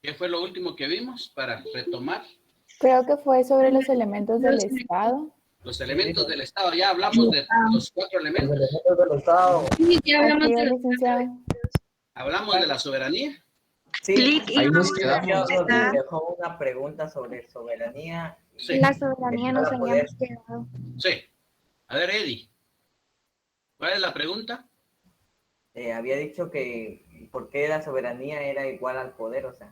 ¿Qué fue lo último que vimos para retomar? Creo que fue sobre los elementos del Estado. Los elementos del Estado. Ya hablamos de los 4 elementos. Sí, ya hablamos Aquí de el los licenciado. Hablamos de la soberanía. Sí, clic y ahí nos vamos quedamos. a Nos dejó una pregunta sobre soberanía. Sí, la soberanía nos para poder- habíamos quedado. sí. A ver, Eddie. ¿Cuál es la pregunta? Había dicho que por qué la soberanía era igual al poder, o sea.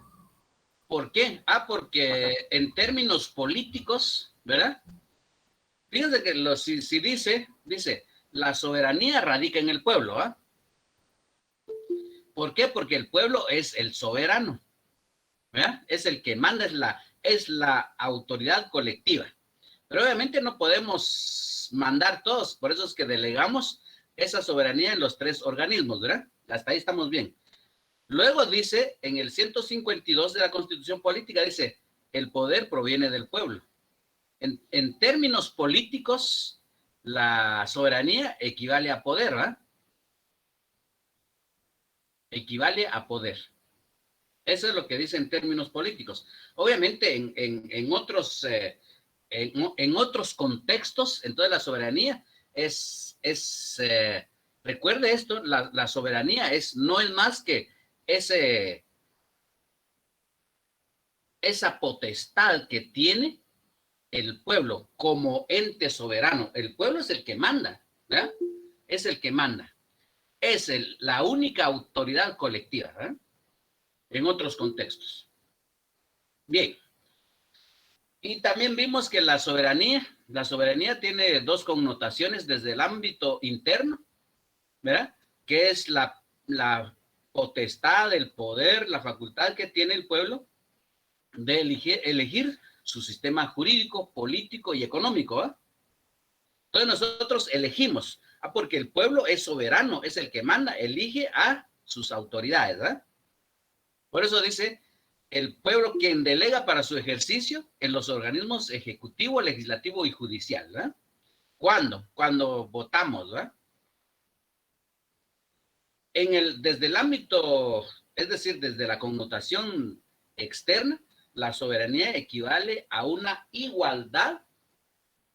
¿Por qué? Porque en términos políticos, ¿verdad? Fíjense que si dice, la soberanía radica en el pueblo, ¿ah? ¿Por qué? Porque el pueblo es el soberano, ¿verdad? Es el que manda, es la autoridad colectiva. Pero obviamente no podemos mandar todos, por eso es que delegamos esa soberanía en los 3 organismos, ¿verdad? Hasta ahí estamos bien. Luego dice, en el 152 de la Constitución Política, dice, el poder proviene del pueblo. En términos políticos, la soberanía equivale a poder, ¿verdad? Equivale a poder. Eso es lo que dice en términos políticos. Obviamente, en otros contextos, entonces la soberanía recuerde esto, la soberanía no es más que esa potestad que tiene el pueblo como ente soberano. El pueblo es el que manda, ¿verdad? Es el que manda. Es la única autoridad colectiva, ¿verdad? En otros contextos. Bien. Y también vimos que la soberanía tiene 2 connotaciones desde el ámbito interno, ¿verdad? Que es la potestad, el poder, la facultad que tiene el pueblo de elegir su sistema jurídico, político y económico, ¿eh? Entonces nosotros elegimos, porque el pueblo es soberano, es el que manda, elige a sus autoridades, ¿eh? Por eso dice, el pueblo quien delega para su ejercicio en los organismos ejecutivo, legislativo y judicial, ¿verdad? ¿Cuándo? Cuando votamos, ¿verdad? Desde el ámbito, es decir, desde la connotación externa, la soberanía equivale a una igualdad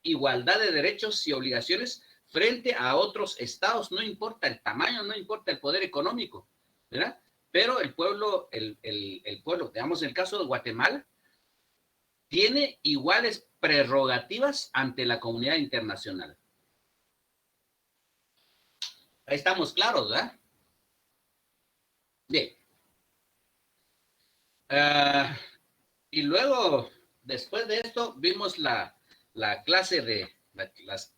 de derechos y obligaciones frente a otros estados, no importa el tamaño, no importa el poder económico, ¿verdad? Pero el pueblo, digamos, en el caso de Guatemala, tiene iguales prerrogativas ante la comunidad internacional. Ahí estamos claros, ¿verdad? Bien. Y luego, después de esto, vimos la clase de, las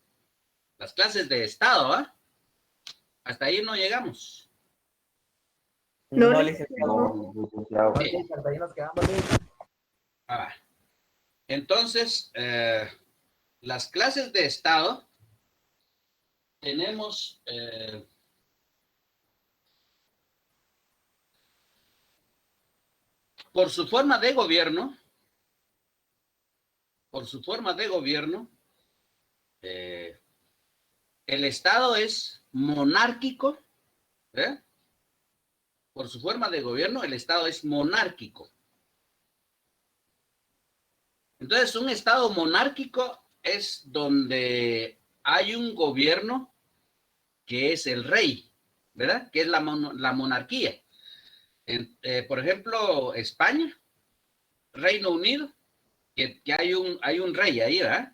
clases de Estado, ¿ah? Hasta ahí no llegamos. No, licenciado. Bien. Entonces, las clases de Estado tenemos por su forma de gobierno, el Estado es monárquico, ¿eh? Por su forma de gobierno, el Estado es monárquico. Entonces, un Estado monárquico es donde hay un gobierno que es el rey, ¿verdad? Que es la monarquía. Por ejemplo, España, Reino Unido, que hay un rey ahí, ¿verdad?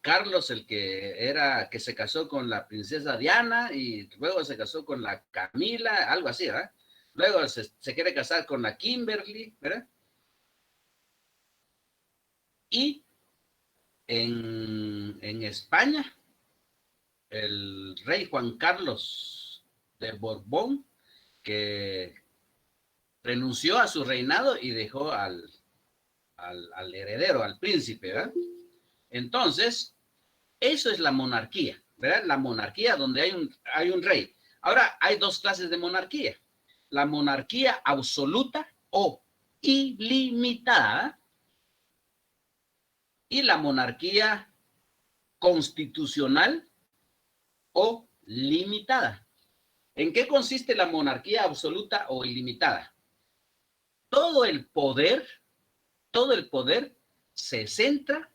Carlos, el que se casó con la princesa Diana y luego se casó con la Camila, algo así, ¿verdad? Luego se quiere casar con la Kimberly, ¿verdad? Y en España, el rey Juan Carlos de Borbón, que renunció a su reinado y dejó al heredero, al príncipe, ¿verdad? Entonces, eso es la monarquía, ¿verdad? La monarquía donde hay un rey. Ahora, hay 2 clases de monarquía. La monarquía absoluta o ilimitada y la monarquía constitucional o limitada. ¿En qué consiste la monarquía absoluta o ilimitada? Todo el poder se centra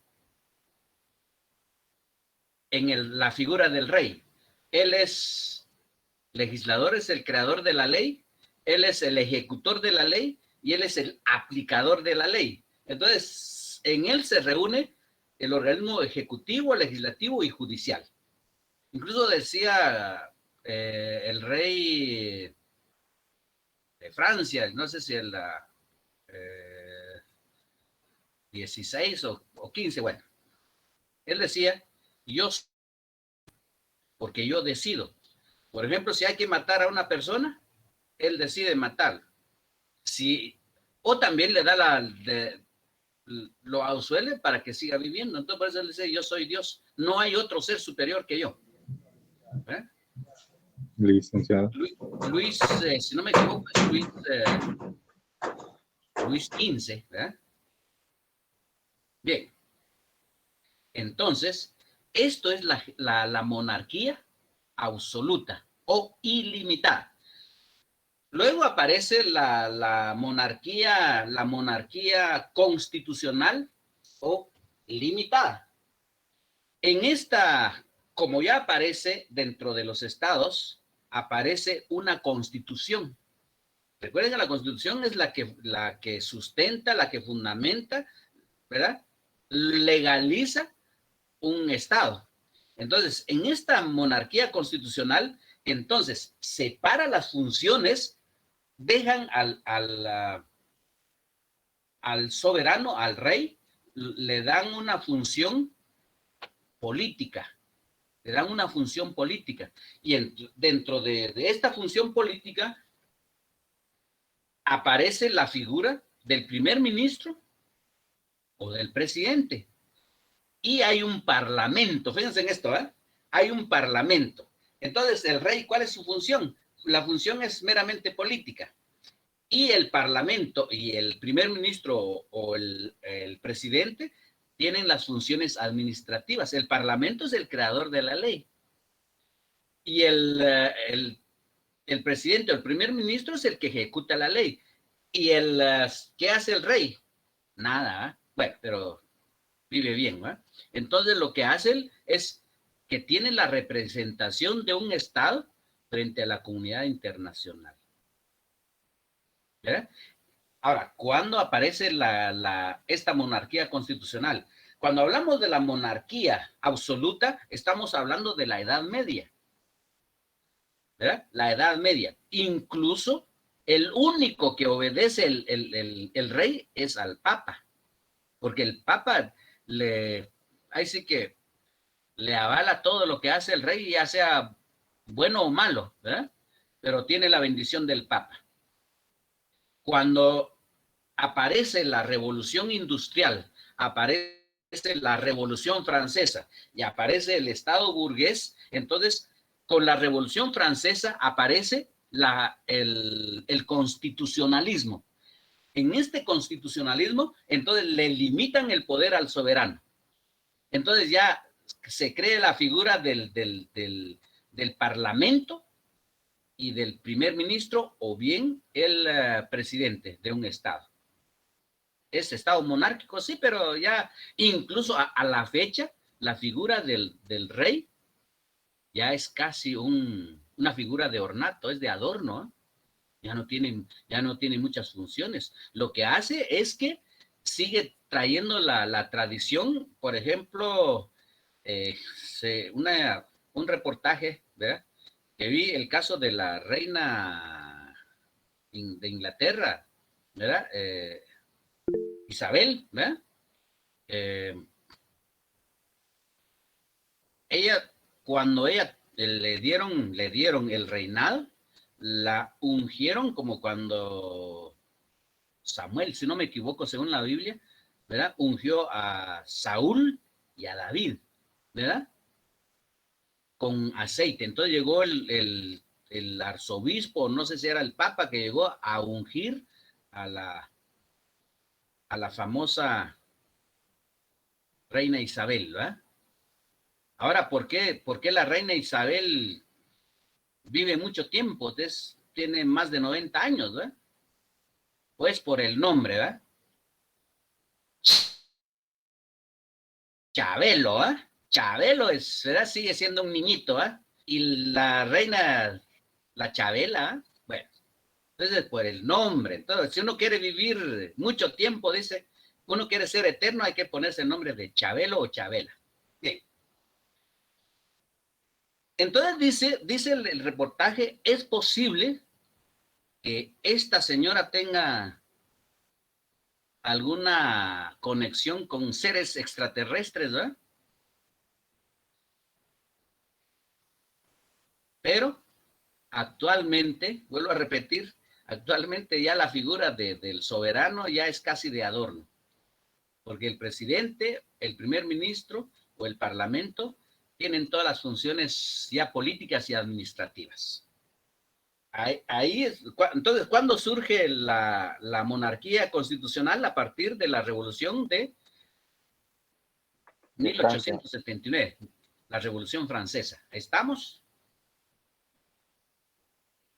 en la figura del rey. Él es legislador, es el creador de la ley, él es el ejecutor de la ley y él es el aplicador de la ley. Entonces, en él se reúne el organismo ejecutivo, legislativo y judicial. Incluso decía el rey de Francia, no sé si el 16 o 15, bueno, él decía, yo, porque yo decido. Por ejemplo, si hay que matar a una persona, él decide matar. Si, o también le da lo absuelve para que siga viviendo. Entonces, por eso él dice, yo soy Dios. No hay otro ser superior que yo. ¿Eh? Licenciado. Luis si no me equivoco, es Luis XV. ¿Verdad? Bien. Entonces, esto es la monarquía absoluta o ilimitada. Luego aparece la monarquía constitucional o limitada. En esta, como ya aparece dentro de los estados, aparece una constitución. Recuerden que la constitución es la que sustenta, la que fundamenta, ¿verdad? Legaliza un estado. Entonces, en esta monarquía constitucional, entonces, separa las funciones, dejan al soberano, al rey, le dan una función política, le dan una función política. Y dentro de esta función política aparece la figura del primer ministro o del presidente. Y hay un parlamento, fíjense en esto, ¿eh? Hay un parlamento. Entonces, el rey, ¿cuál es su función? La función es meramente política. Y el parlamento y el primer ministro o el presidente tienen las funciones administrativas. El parlamento es el creador de la ley. Y el presidente o el primer ministro es el que ejecuta la ley. ¿Y qué hace el rey? Nada, ¿eh? Bueno, pero vive bien, ¿eh? Entonces lo que hace él es que tiene la representación de un Estado frente a la comunidad internacional. ¿Verdad? Ahora, ¿cuándo aparece esta monarquía constitucional? Cuando hablamos de la monarquía absoluta, estamos hablando de la Edad Media. ¿Verdad? La Edad Media. Incluso el único que obedece el rey es al Papa. Porque el Papa ahí sí que le avala todo lo que hace el rey, ya sea bueno o malo, ¿verdad? Pero tiene la bendición del Papa. Cuando aparece la revolución industrial, aparece la revolución francesa y aparece el Estado burgués, entonces con la revolución francesa aparece el constitucionalismo. En este constitucionalismo, entonces le limitan el poder al soberano. Entonces ya se cree la figura del parlamento y del primer ministro o bien el presidente de un estado. Es estado monárquico, sí, pero ya incluso a la fecha, la figura del rey ya es casi una figura de ornato, es de adorno, ¿eh? Ya no tiene muchas funciones. Lo que hace es que sigue trayendo la tradición, por ejemplo, un reportaje, ¿verdad? Que vi el caso de la reina de Inglaterra, ¿verdad? Isabel, ¿verdad? Cuando ella le dieron el reinado, la ungieron como cuando Samuel, si no me equivoco, según la Biblia, ¿verdad? Ungió a Saúl y a David, ¿verdad? Con aceite. Entonces llegó el arzobispo, no sé si era el papa, que llegó a ungir a la famosa reina Isabel, ¿verdad? Ahora, por qué la reina Isabel vive mucho tiempo? Entonces, tiene más de 90 años, ¿verdad? Pues por el nombre, ¿verdad? Chabelo, ¿ah? Chabelo es, ¿verdad? Sigue siendo un niñito, ¿ah? Y la reina, la Chabela, ¿ah? Bueno, entonces por el nombre. Entonces, si uno quiere vivir mucho tiempo, dice, uno quiere ser eterno, hay que ponerse el nombre de Chabelo o Chabela. Bien. Entonces dice el reportaje, es posible que esta señora tenga alguna conexión con seres extraterrestres, ¿verdad? Pero actualmente, vuelvo a repetir, actualmente ya la figura del soberano ya es casi de adorno, porque el presidente, el primer ministro o el parlamento tienen todas las funciones ya políticas y administrativas. Ahí es, entonces, ¿cuándo surge la monarquía constitucional? A partir de la revolución de 1879, la Revolución Francesa. ¿Estamos?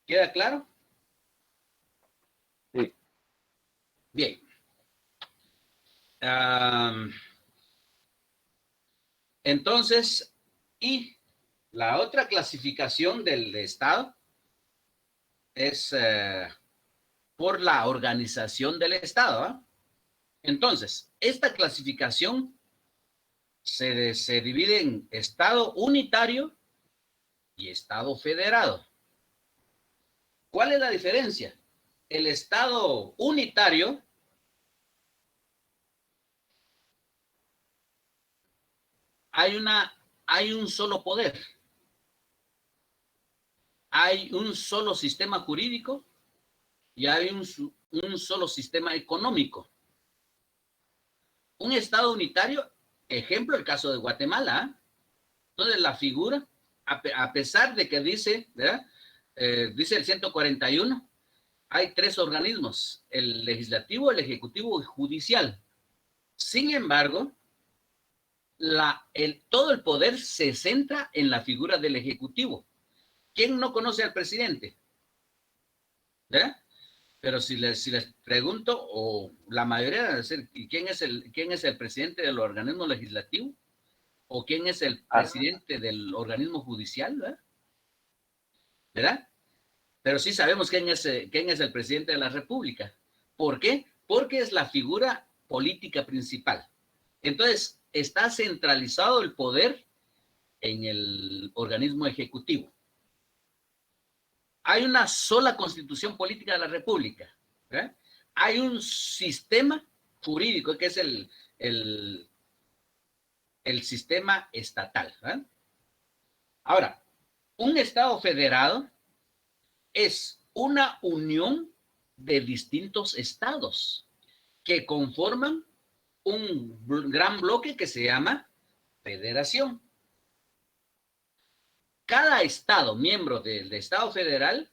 ¿Queda claro? Sí. Bien. Entonces, y la otra clasificación del Estado es por la organización del Estado, ¿eh? Entonces, esta clasificación se divide en Estado unitario y Estado federado. ¿Cuál es la diferencia? El Estado unitario hay un solo poder, hay un solo sistema jurídico y hay un solo sistema económico. Un Estado unitario, ejemplo, el caso de Guatemala. Entonces, la figura, a pesar de que dice, ¿verdad? Dice el 141, hay tres organismos, el legislativo, el ejecutivo y judicial. Sin embargo, todo el poder se centra en la figura del ejecutivo. ¿Quién no conoce al presidente? ¿Verdad? Pero si les pregunto, o la mayoría de decir, ¿quién es el presidente del organismo legislativo? ¿O quién es el presidente del organismo judicial? ¿Verdad? ¿Verdad? Pero sí sabemos quién es el presidente de la República. ¿Por qué? Porque es la figura política principal. Entonces, está centralizado el poder en el organismo ejecutivo. Hay una sola constitución política de la República, ¿verdad? Hay un sistema jurídico que es el sistema estatal, ¿verdad? Ahora, un Estado federado es una unión de distintos estados que conforman un gran bloque que se llama federación. Cada estado miembro del Estado federal,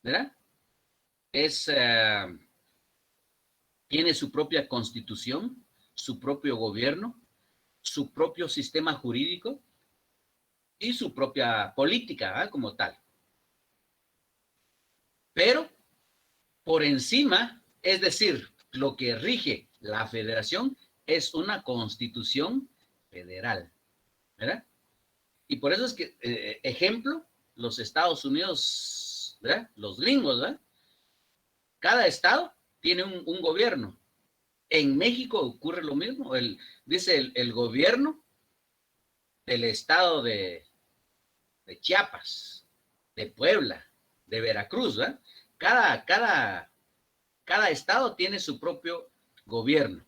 ¿verdad? Tiene su propia constitución, su propio gobierno, su propio sistema jurídico y su propia política, ¿verdad? Como tal. Pero por encima, es decir, lo que rige la federación es una constitución federal, ¿verdad? Y por eso es que, ejemplo, los Estados Unidos, ¿verdad? Los gringos, ¿verdad? Cada estado tiene un gobierno. En México ocurre lo mismo. Dice el gobierno del estado de Chiapas, de Puebla, de Veracruz, ¿verdad? Cada estado tiene su propio gobierno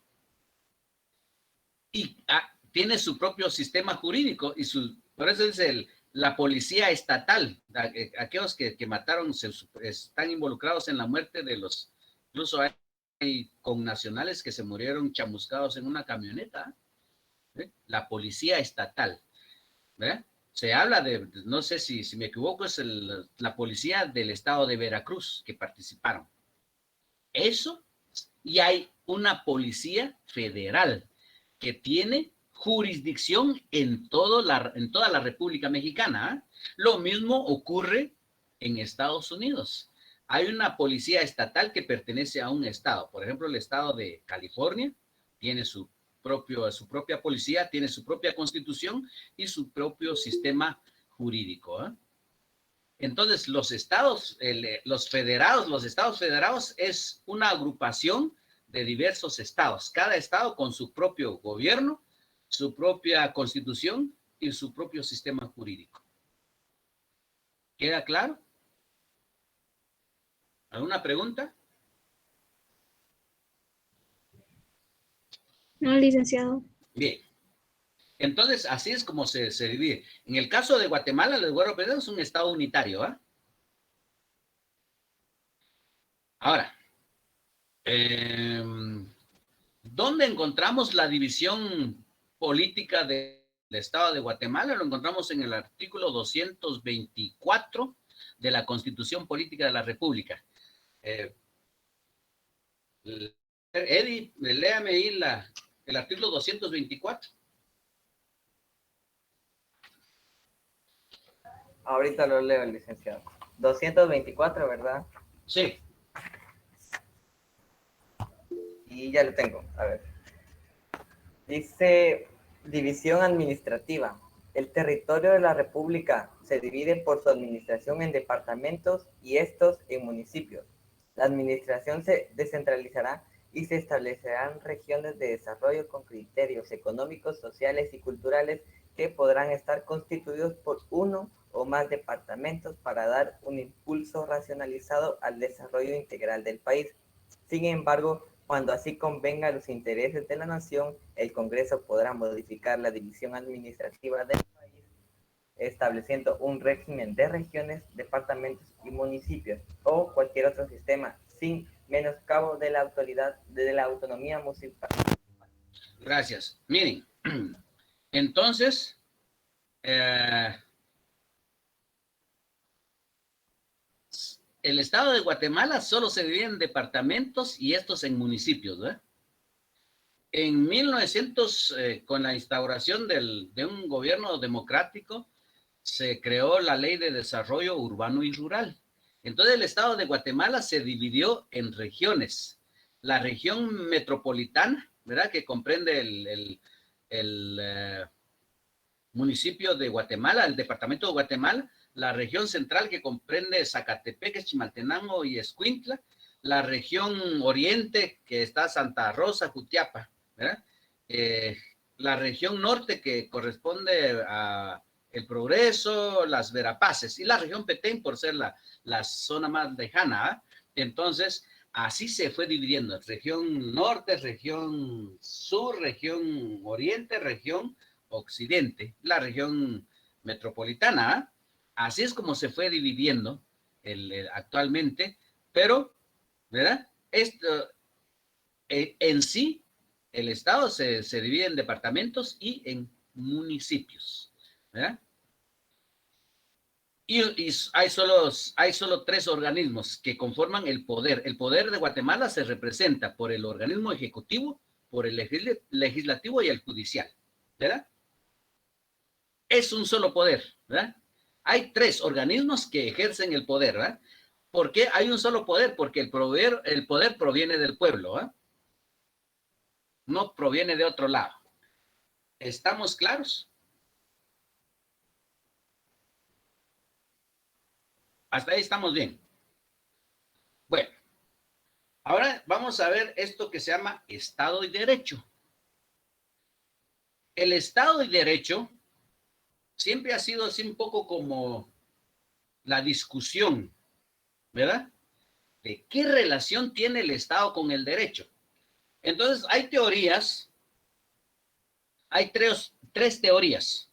y tiene su propio sistema jurídico y por eso dice la policía estatal, aquellos que mataron están involucrados en la muerte de incluso hay connacionales que se murieron chamuscados en una camioneta, ¿eh? La policía estatal, ¿verdad? Se habla no sé si me equivoco, es la policía del estado de Veracruz que participaron. Eso, y hay una policía federal que tiene jurisdicción en toda la República Mexicana. Lo mismo ocurre en Estados Unidos. Hay una policía estatal que pertenece a un estado. Por ejemplo, el estado de California tiene su propia policía, tiene su propia constitución y su propio sistema jurídico. Entonces, los estados federados es una agrupación de diversos estados, cada estado con su propio gobierno, su propia constitución y su propio sistema jurídico. ¿Queda claro? ¿Alguna pregunta? No, licenciado. Bien. Entonces, así es como se divide. En el caso de Guatemala, el Guerrero Pedro es un estado unitario. Ahora, ¿dónde encontramos la división política del estado de Guatemala? Lo encontramos en el artículo 224 de la Constitución Política de la República. Eddie, léame ahí el artículo 224. Ahorita lo leo, licenciado. 224, ¿verdad? Sí. Y ya lo tengo. A ver. Dice división administrativa. El territorio de la República se divide por su administración en departamentos y estos en municipios. La administración se descentralizará y se establecerán regiones de desarrollo con criterios económicos, sociales y culturales que podrán estar constituidos por uno o más departamentos para dar un impulso racionalizado al desarrollo integral del país. Sin embargo, cuando así convenga a los intereses de la nación, el Congreso podrá modificar la división administrativa del país, estableciendo un régimen de regiones, departamentos y municipios, o cualquier otro sistema, sin menoscabo de la autonomía municipal. Gracias. Miren, entonces, el estado de Guatemala solo se divide en departamentos y estos en municipios, ¿verdad? En 1900, con la instauración de un gobierno democrático, se creó la Ley de Desarrollo Urbano y Rural. Entonces el estado de Guatemala se dividió en regiones. La región metropolitana, ¿verdad? Que comprende el municipio de Guatemala, el departamento de Guatemala, la región central que comprende Zacatepec, Chimaltenango y Escuintla, la región oriente que está Santa Rosa, Jutiapa, ¿verdad? La región norte que corresponde a El Progreso, las Verapaces, y la región Petén por ser la zona más lejana. Entonces, así se fue dividiendo, región norte, región sur, región oriente, región occidente, la región metropolitana. Así es como se fue dividiendo actualmente, pero, ¿verdad? Esto, en sí, el estado se divide en departamentos y en municipios, ¿verdad? Y hay solo 3 organismos que conforman el poder. El poder de Guatemala se representa por el organismo ejecutivo, por el legislativo y el judicial, ¿verdad? Es un solo poder, ¿verdad? Hay 3 organismos que ejercen el poder, ¿verdad? ¿Por qué hay un solo poder? Porque el poder proviene del pueblo, ¿verdad? No proviene de otro lado. ¿Estamos claros? Hasta ahí estamos bien. Bueno, ahora vamos a ver esto que se llama Estado y Derecho. El Estado y Derecho siempre ha sido así un poco como la discusión, ¿verdad? De qué relación tiene el Estado con el derecho. Entonces, hay teorías, hay tres teorías.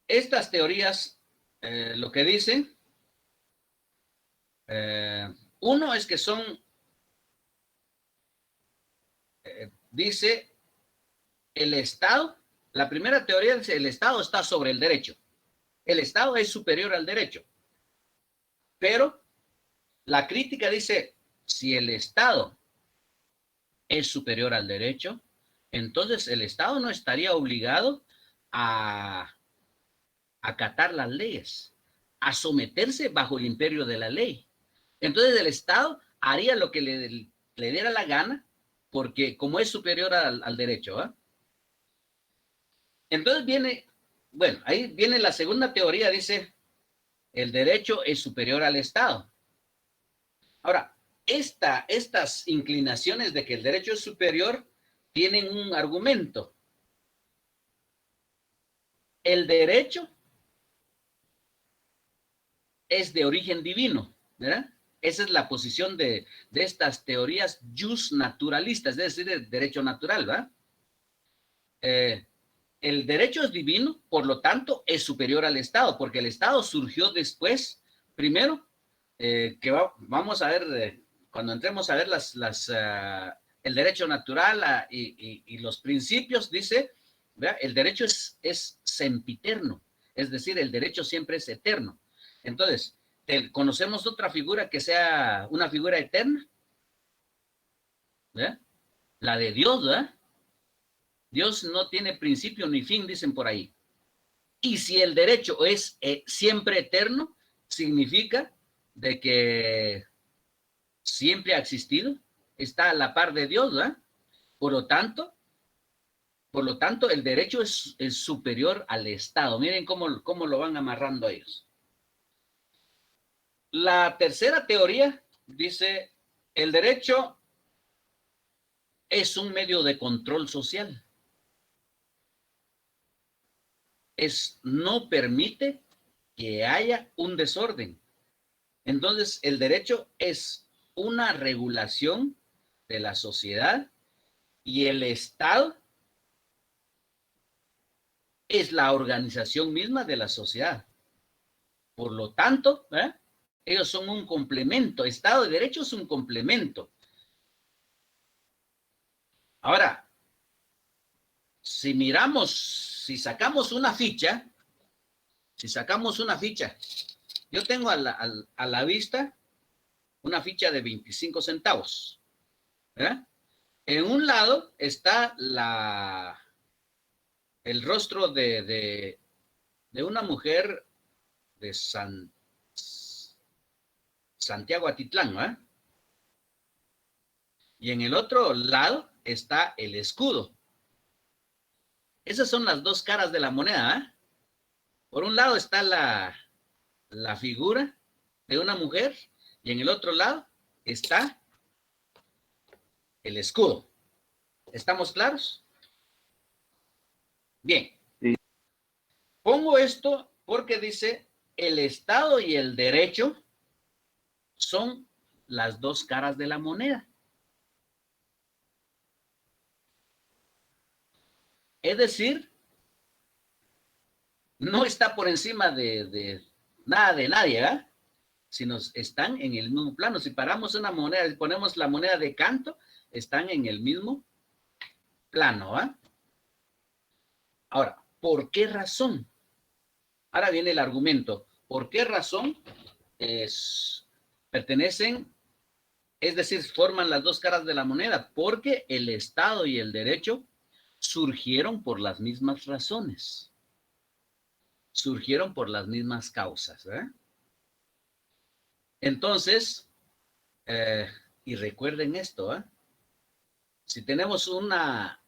Estas teorías, lo que dicen, uno es que son, dice, el Estado, la primera teoría dice, el Estado está sobre el derecho. El Estado es superior al derecho. Pero la crítica dice, si el Estado es superior al derecho, entonces el Estado no estaría obligado a acatar las leyes, a someterse bajo el imperio de la ley. Entonces el Estado haría lo que le diera la gana, porque como es superior al derecho, ¿eh? Entonces viene, bueno, ahí viene la segunda teoría, dice, el derecho es superior al Estado. Ahora, estas inclinaciones de que el derecho es superior tienen un argumento. El derecho es de origen divino, ¿verdad? Esa es la posición de estas teorías jus naturalistas, es decir, el derecho natural, ¿verdad? El derecho es divino, por lo tanto, es superior al Estado, porque el Estado surgió después, primero, vamos a ver, cuando entremos a ver el derecho natural y los principios, dice, ¿verdad? El derecho es sempiterno, es decir, el derecho siempre es eterno. Entonces, ¿conocemos otra figura que sea una figura eterna? ¿Verdad? La de Dios, ¿verdad? Dios no tiene principio ni fin, dicen por ahí. Y si el derecho es siempre eterno, significa de que siempre ha existido, está a la par de Dios, ¿verdad? Por lo tanto, el derecho es superior al Estado. Miren cómo lo van amarrando ellos. La tercera teoría dice, el derecho es un medio de control social. No permite que haya un desorden. Entonces, el derecho es una regulación de la sociedad y el Estado es la organización misma de la sociedad. Por lo tanto, ellos son un complemento. Estado de Derecho es un complemento. Ahora, si sacamos una ficha, yo tengo a la vista una ficha de 25 centavos. ¿Verdad? En un lado está el rostro de una mujer de Santiago Atitlán, ¿verdad? Y en el otro lado está el escudo. Esas son las dos caras de la moneda, ¿eh? Por un lado está la figura de una mujer y en el otro lado está el escudo. ¿Estamos claros? Bien. Sí. Pongo esto porque dice, el Estado y el derecho son las dos caras de la moneda. Es decir, no está por encima de nada de nadie, ¿verdad? Sino están en el mismo plano. Si paramos una moneda y ponemos la moneda de canto, están en el mismo plano, ¿ah? Ahora, ¿por qué razón? Ahora viene el argumento. ¿Por qué razón pertenecen, es decir, forman las dos caras de la moneda? Porque el Estado y el derecho surgieron por las mismas razones. Surgieron por las mismas causas, ¿eh? Entonces, y recuerden esto, ¿eh? Si tenemos una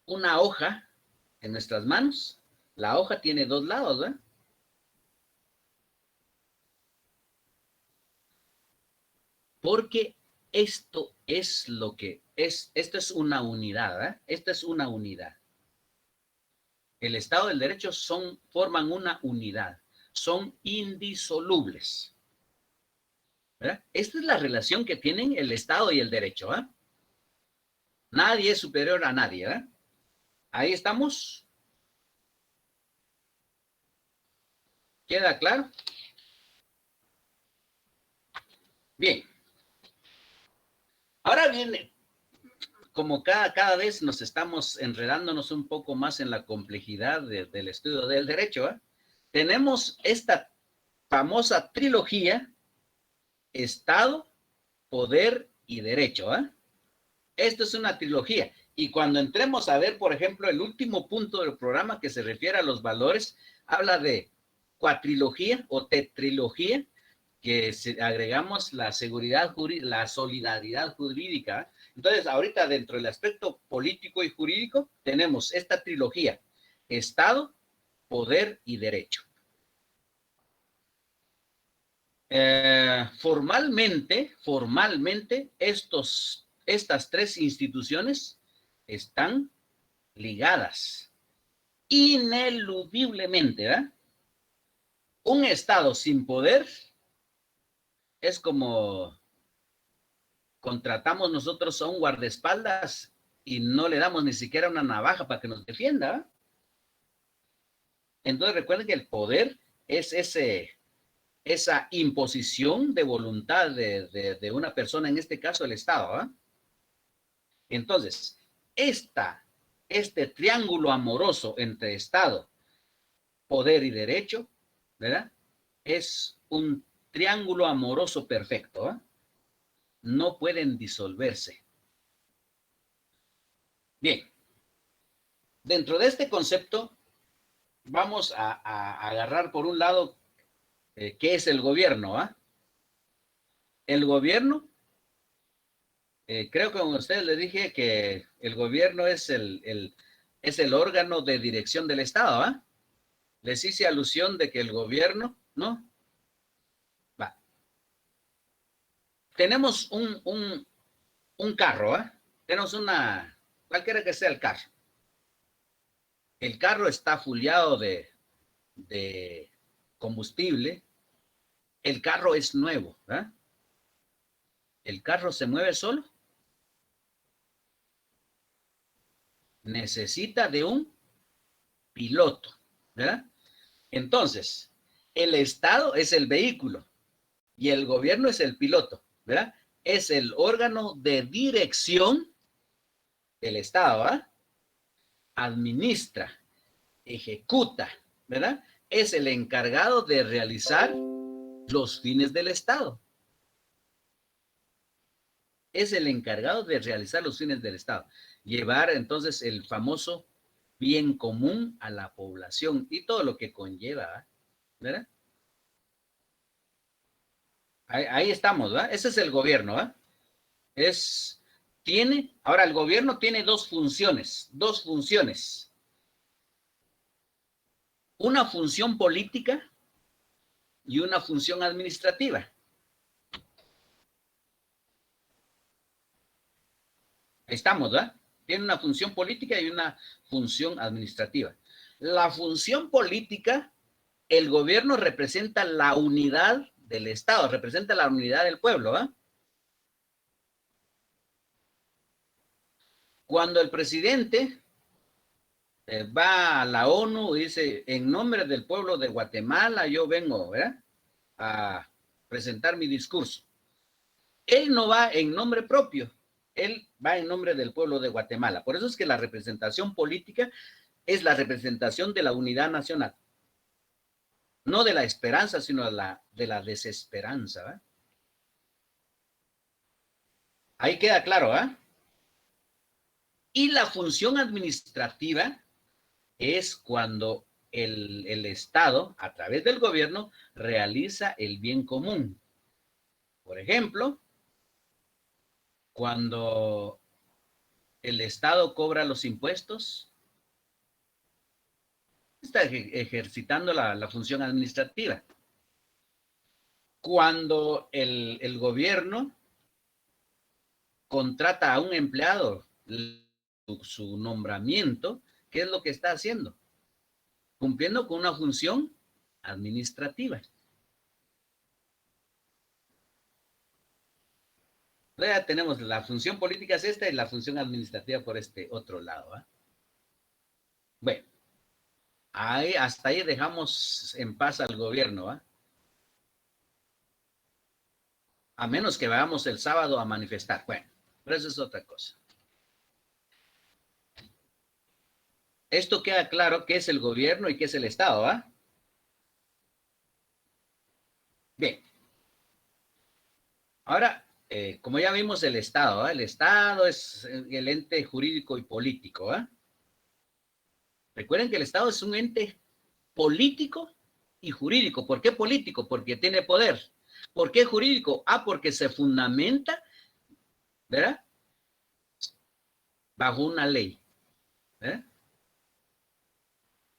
hoja en nuestras manos, la hoja tiene dos lados, ¿eh? Porque esto es lo que es, esto es una unidad, ¿eh? Esta es una unidad. El Estado del Derecho forman una unidad, son indisolubles. ¿Verdad? Esta es la relación que tienen el Estado y el Derecho, ¿eh? Nadie es superior a nadie, ¿eh? Ahí estamos. ¿Queda claro? Bien. Ahora viene, como cada vez nos estamos enredándonos un poco más en la complejidad del estudio del derecho, ¿eh? Tenemos esta famosa trilogía, Estado, Poder y Derecho, ¿eh? Esto es una trilogía. Y cuando entremos a ver, por ejemplo, el último punto del programa que se refiere a los valores, habla de cuatrilogía o tetrilogía, que agregamos la seguridad jurídica, la solidaridad jurídica. Entonces, ahorita dentro del aspecto político y jurídico, tenemos esta trilogía: Estado, poder y derecho. Formalmente, estas tres instituciones están ligadas ineludiblemente, ¿verdad? Un Estado sin poder es como contratamos nosotros a un guardaespaldas y no le damos ni siquiera una navaja para que nos defienda, ¿verdad? Entonces recuerden que el poder es esa imposición de voluntad de una persona, en este caso el Estado, ¿verdad? Entonces, este triángulo amoroso entre Estado, poder y derecho, ¿verdad? Es un triángulo amoroso perfecto, ¿eh? No pueden disolverse. Bien, dentro de este concepto vamos a agarrar por un lado qué es el gobierno, ¿ah? El gobierno, creo que con ustedes les dije que el gobierno es el órgano de dirección del Estado, ¿ah? Les hice alusión de que el gobierno, ¿no? Va. Tenemos un carro, ¿eh? Tenemos cualquiera que sea el carro. El carro está fuleado de combustible. El carro es nuevo, ¿verdad? ¿El carro se mueve solo? Necesita de un piloto, ¿verdad? Entonces, el Estado es el vehículo y el gobierno es el piloto, ¿verdad? Es el órgano de dirección del Estado, ¿verdad? Administra, ejecuta, ¿verdad? Es el encargado de realizar los fines del Estado. Es el encargado de realizar los fines del Estado. Llevar entonces el famoso bien común a la población y todo lo que conlleva, ¿verdad? Ahí estamos, ¿verdad? Ese es el gobierno, ¿verdad? Ahora el gobierno tiene dos funciones. Una función política y una función administrativa. Ahí estamos, ¿verdad? Tiene una función política y una función administrativa. La función política, el gobierno representa la unidad del Estado, representa la unidad del pueblo, ¿verdad? Cuando el presidente va a la ONU y dice, en nombre del pueblo de Guatemala, yo vengo, ¿verdad?, a presentar mi discurso. Él no va en nombre propio, él va en nombre del pueblo de Guatemala. Por eso es que la representación política es la representación de la unidad nacional. No de la esperanza, sino de la desesperanza, ¿verdad? Ahí queda claro, ¿ah? Y la función administrativa es cuando el Estado, a través del gobierno, realiza el bien común. Por ejemplo, cuando el Estado cobra los impuestos, está ejercitando la función administrativa. Cuando el gobierno contrata a un empleado, su nombramiento, ¿qué es lo que está haciendo? Cumpliendo con una función administrativa. Ya tenemos la función política es esta y la función administrativa por este otro lado, ¿eh? Bueno, hasta ahí dejamos en paz al gobierno, ¿eh? A menos que vayamos el sábado a manifestar. Bueno, pero eso es otra cosa. Esto queda claro qué es el gobierno y qué es el Estado, ¿ah? Bien. Ahora, como ya vimos, el Estado. El Estado es el ente jurídico y político. Recuerden que el Estado es un ente político y jurídico. ¿Por qué político? Porque tiene poder. ¿Por qué jurídico? Porque se fundamenta, ¿verdad?, bajo una ley.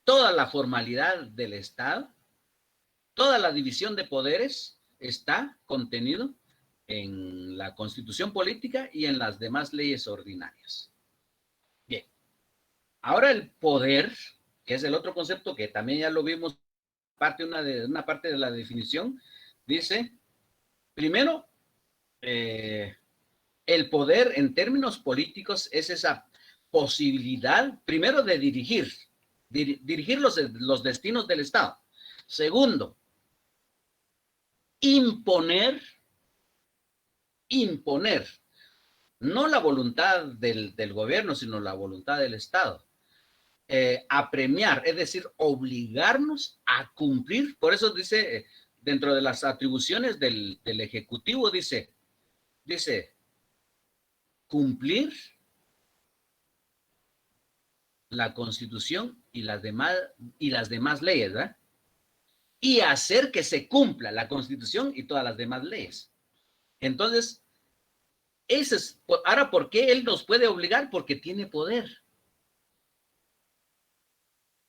Toda la formalidad del Estado, toda la división de poderes está contenido en la Constitución política y en las demás leyes ordinarias. Bien. Ahora el poder, que es el otro concepto que también ya lo vimos, una parte de la definición, dice, primero, el poder en términos políticos es esa posibilidad, primero, de dirigir los destinos del Estado. Segundo, imponer, no la voluntad del gobierno, sino la voluntad del Estado. Apremiar, es decir, obligarnos a cumplir. Por eso dice, dentro de las atribuciones del Ejecutivo, dice, cumplir la Constitución y las demás leyes, ¿verdad? Y hacer que se cumpla la Constitución y todas las demás leyes. Entonces, ahora, ¿por qué él nos puede obligar? Porque tiene poder.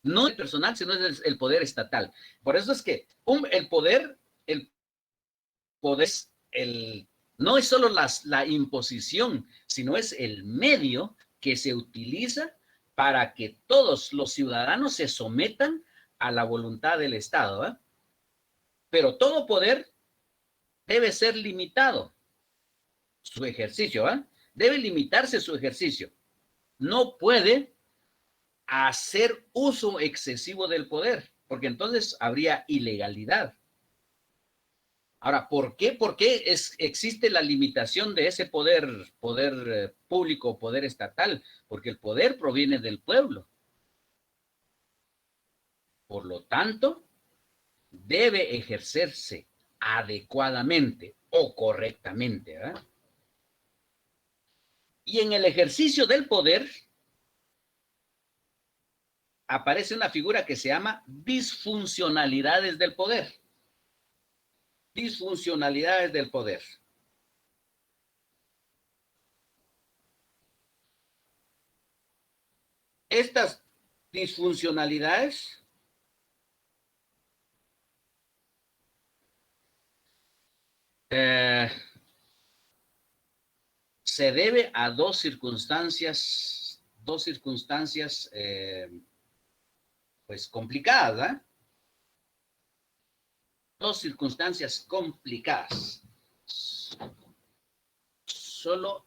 No el personal, sino es el poder estatal. Por eso es que el poder no es solo la imposición, sino es el medio que se utiliza para que todos los ciudadanos se sometan a la voluntad del Estado, ¿eh? Pero todo poder debe ser limitado, su ejercicio, ¿eh? Debe limitarse su ejercicio. No puede hacer uso excesivo del poder, porque entonces habría ilegalidad. Ahora, ¿por qué? ¿Por qué existe la limitación de ese poder público, poder estatal? Porque el poder proviene del pueblo. Por lo tanto, debe ejercerse adecuadamente o correctamente, ¿verdad? Y en el ejercicio del poder aparece una figura que se llama disfuncionalidades del poder. Disfuncionalidades del poder. Estas disfuncionalidades se debe a dos circunstancias pues complicadas, ¿eh? Dos circunstancias complicadas. Solo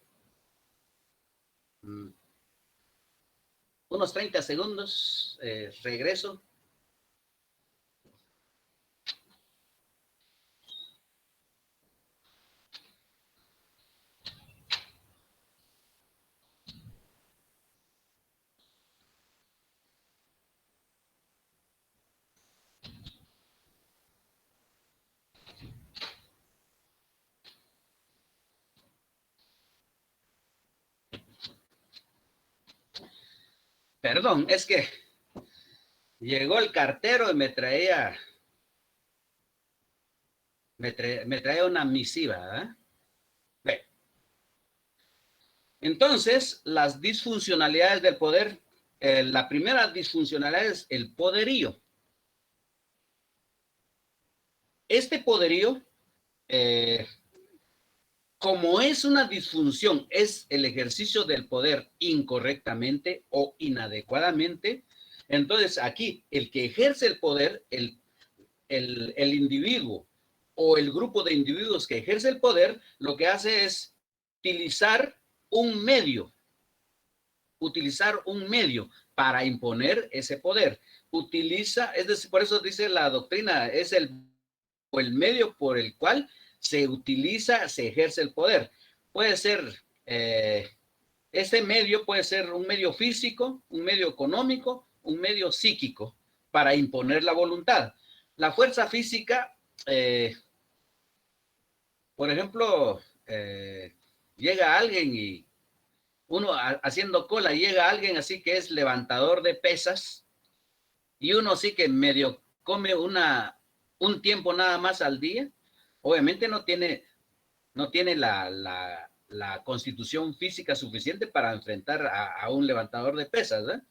unos 30 segundos, regreso. Perdón, es que llegó el cartero y me traía una misiva, ¿eh? Bien. Entonces, las disfuncionalidades del poder, la primera disfuncionalidad es el poderío. Este poderío, como es una disfunción, es el ejercicio del poder incorrectamente o inadecuadamente, entonces aquí el que ejerce el poder, el individuo o el grupo de individuos que ejerce el poder, lo que hace es utilizar un medio para imponer ese poder. Es decir, por eso dice la doctrina, es el medio por el cual se ejerce el poder. Puede ser, ese medio puede ser un medio físico, un medio económico, un medio psíquico para imponer la voluntad. La fuerza física, por ejemplo, llega alguien y uno haciendo cola, llega alguien así que es levantador de pesas y uno sí que medio come un tiempo nada más al día, obviamente no tiene la constitución física suficiente para enfrentar a un levantador de pesas, ¿eh?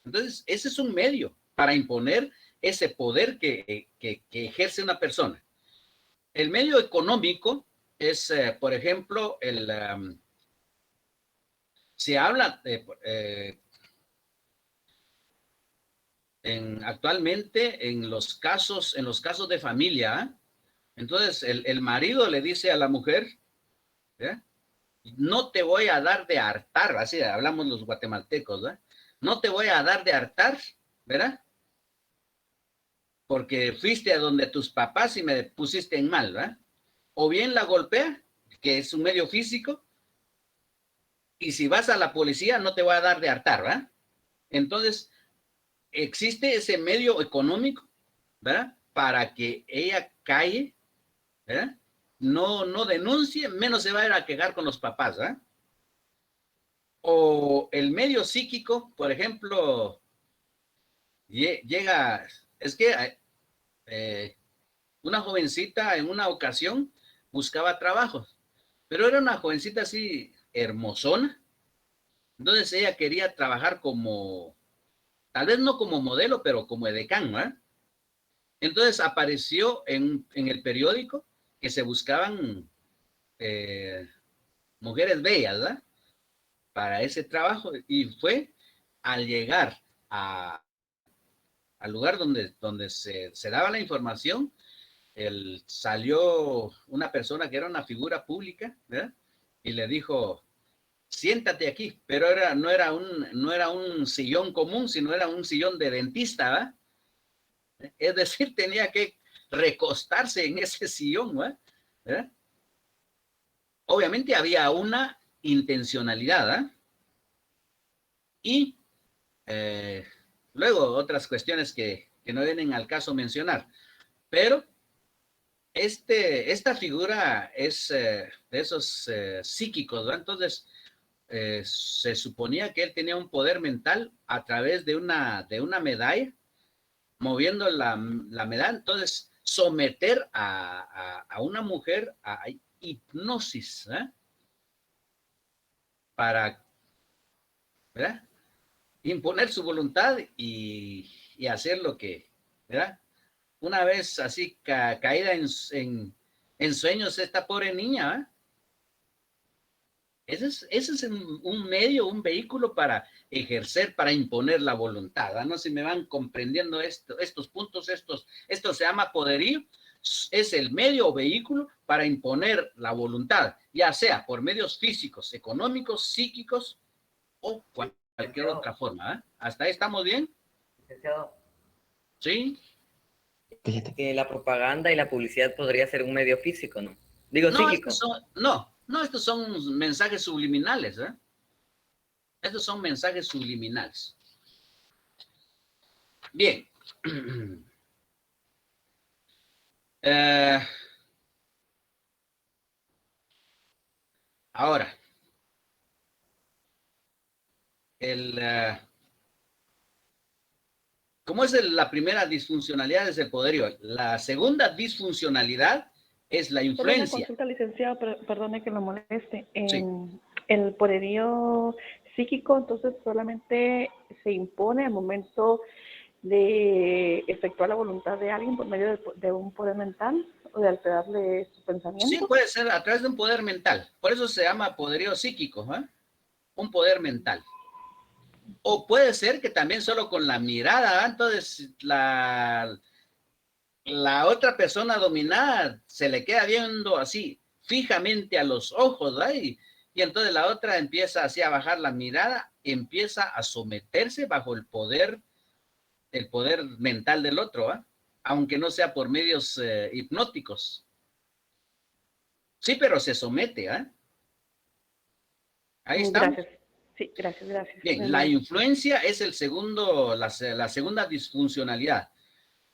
Entonces, ese es un medio para imponer ese poder que ejerce una persona. El medio económico es, por ejemplo, se habla actualmente en los casos de familia, ¿eh? Entonces, el marido le dice a la mujer, ¿eh? No te voy a dar de hartar, así hablamos los guatemaltecos, ¿verdad? No te voy a dar de hartar, ¿verdad? Porque fuiste a donde tus papás y me pusiste en mal, ¿verdad? O bien la golpea, que es un medio físico, y si vas a la policía no te voy a dar de hartar, ¿verdad? Entonces, existe ese medio económico, ¿verdad? Para que ella calle, ¿verdad? No denuncie, menos se va a ir a quejar con los papás, ¿verdad? O el medio psíquico, por ejemplo, llega, es que una jovencita en una ocasión buscaba trabajo, pero era una jovencita así hermosona, entonces ella quería trabajar como, tal vez no como modelo, pero como edecán, ¿verdad? Entonces apareció en el periódico que se buscaban mujeres bellas, ¿verdad? Para ese trabajo, y fue al llegar al lugar donde se daba la información, salió una persona que era una figura pública, ¿verdad? Y le dijo, siéntate aquí, pero no era un sillón común, sino era un sillón de dentista, ¿verdad? Es decir, tenía que recostarse en ese sillón, ¿verdad? Obviamente había una intencionalidad, ¿eh? Y luego otras cuestiones que no vienen al caso mencionar, pero esta figura es de esos psíquicos, ¿no? Entonces se suponía que él tenía un poder mental a través de una medalla, moviendo la medalla, entonces someter a una mujer a hipnosis, ¿eh? Para, ¿verdad? Imponer su voluntad y hacer lo que, ¿verdad? Una vez así caída en sueños esta pobre niña, ¿eh? Ese es un medio, un vehículo para ejercer, para imponer la voluntad, ¿eh? No sé si me van comprendiendo estos puntos, esto se llama poderío, es el medio o vehículo para imponer la voluntad, ya sea por medios físicos, económicos, psíquicos o cualquier otra forma, ¿eh? ¿Hasta ahí estamos bien? Licenciado, ¿Sí? que la propaganda y la publicidad podría ser un medio físico, ¿no? Digo, psíquico. Estos son mensajes subliminales, ¿eh? Estos son mensajes subliminales. Bien. Ahora, ¿cómo es la primera disfuncionalidad? Es el poderío. La segunda disfuncionalidad es la influencia. Solo una consulta, licenciado, perdone que lo moleste. Sí. El poderío psíquico, entonces, solamente se impone al momento de efectuar la voluntad de alguien por medio de un poder mental o de alterarle su pensamiento. Sí, puede ser a través de un poder mental. Por eso se llama poderío psíquico, ¿eh? Un poder mental. O puede ser que también solo con la mirada, ¿eh? Entonces la otra persona dominada se le queda viendo así fijamente a los ojos, ¿verdad? Y entonces la otra empieza así a bajar la mirada, empieza a someterse bajo el poder mental del otro, ¿eh? Aunque no sea por medios hipnóticos. Sí, pero se somete, ¿eh? Ahí está. Gracias. Sí, gracias. Bien, la influencia es la segunda disfuncionalidad.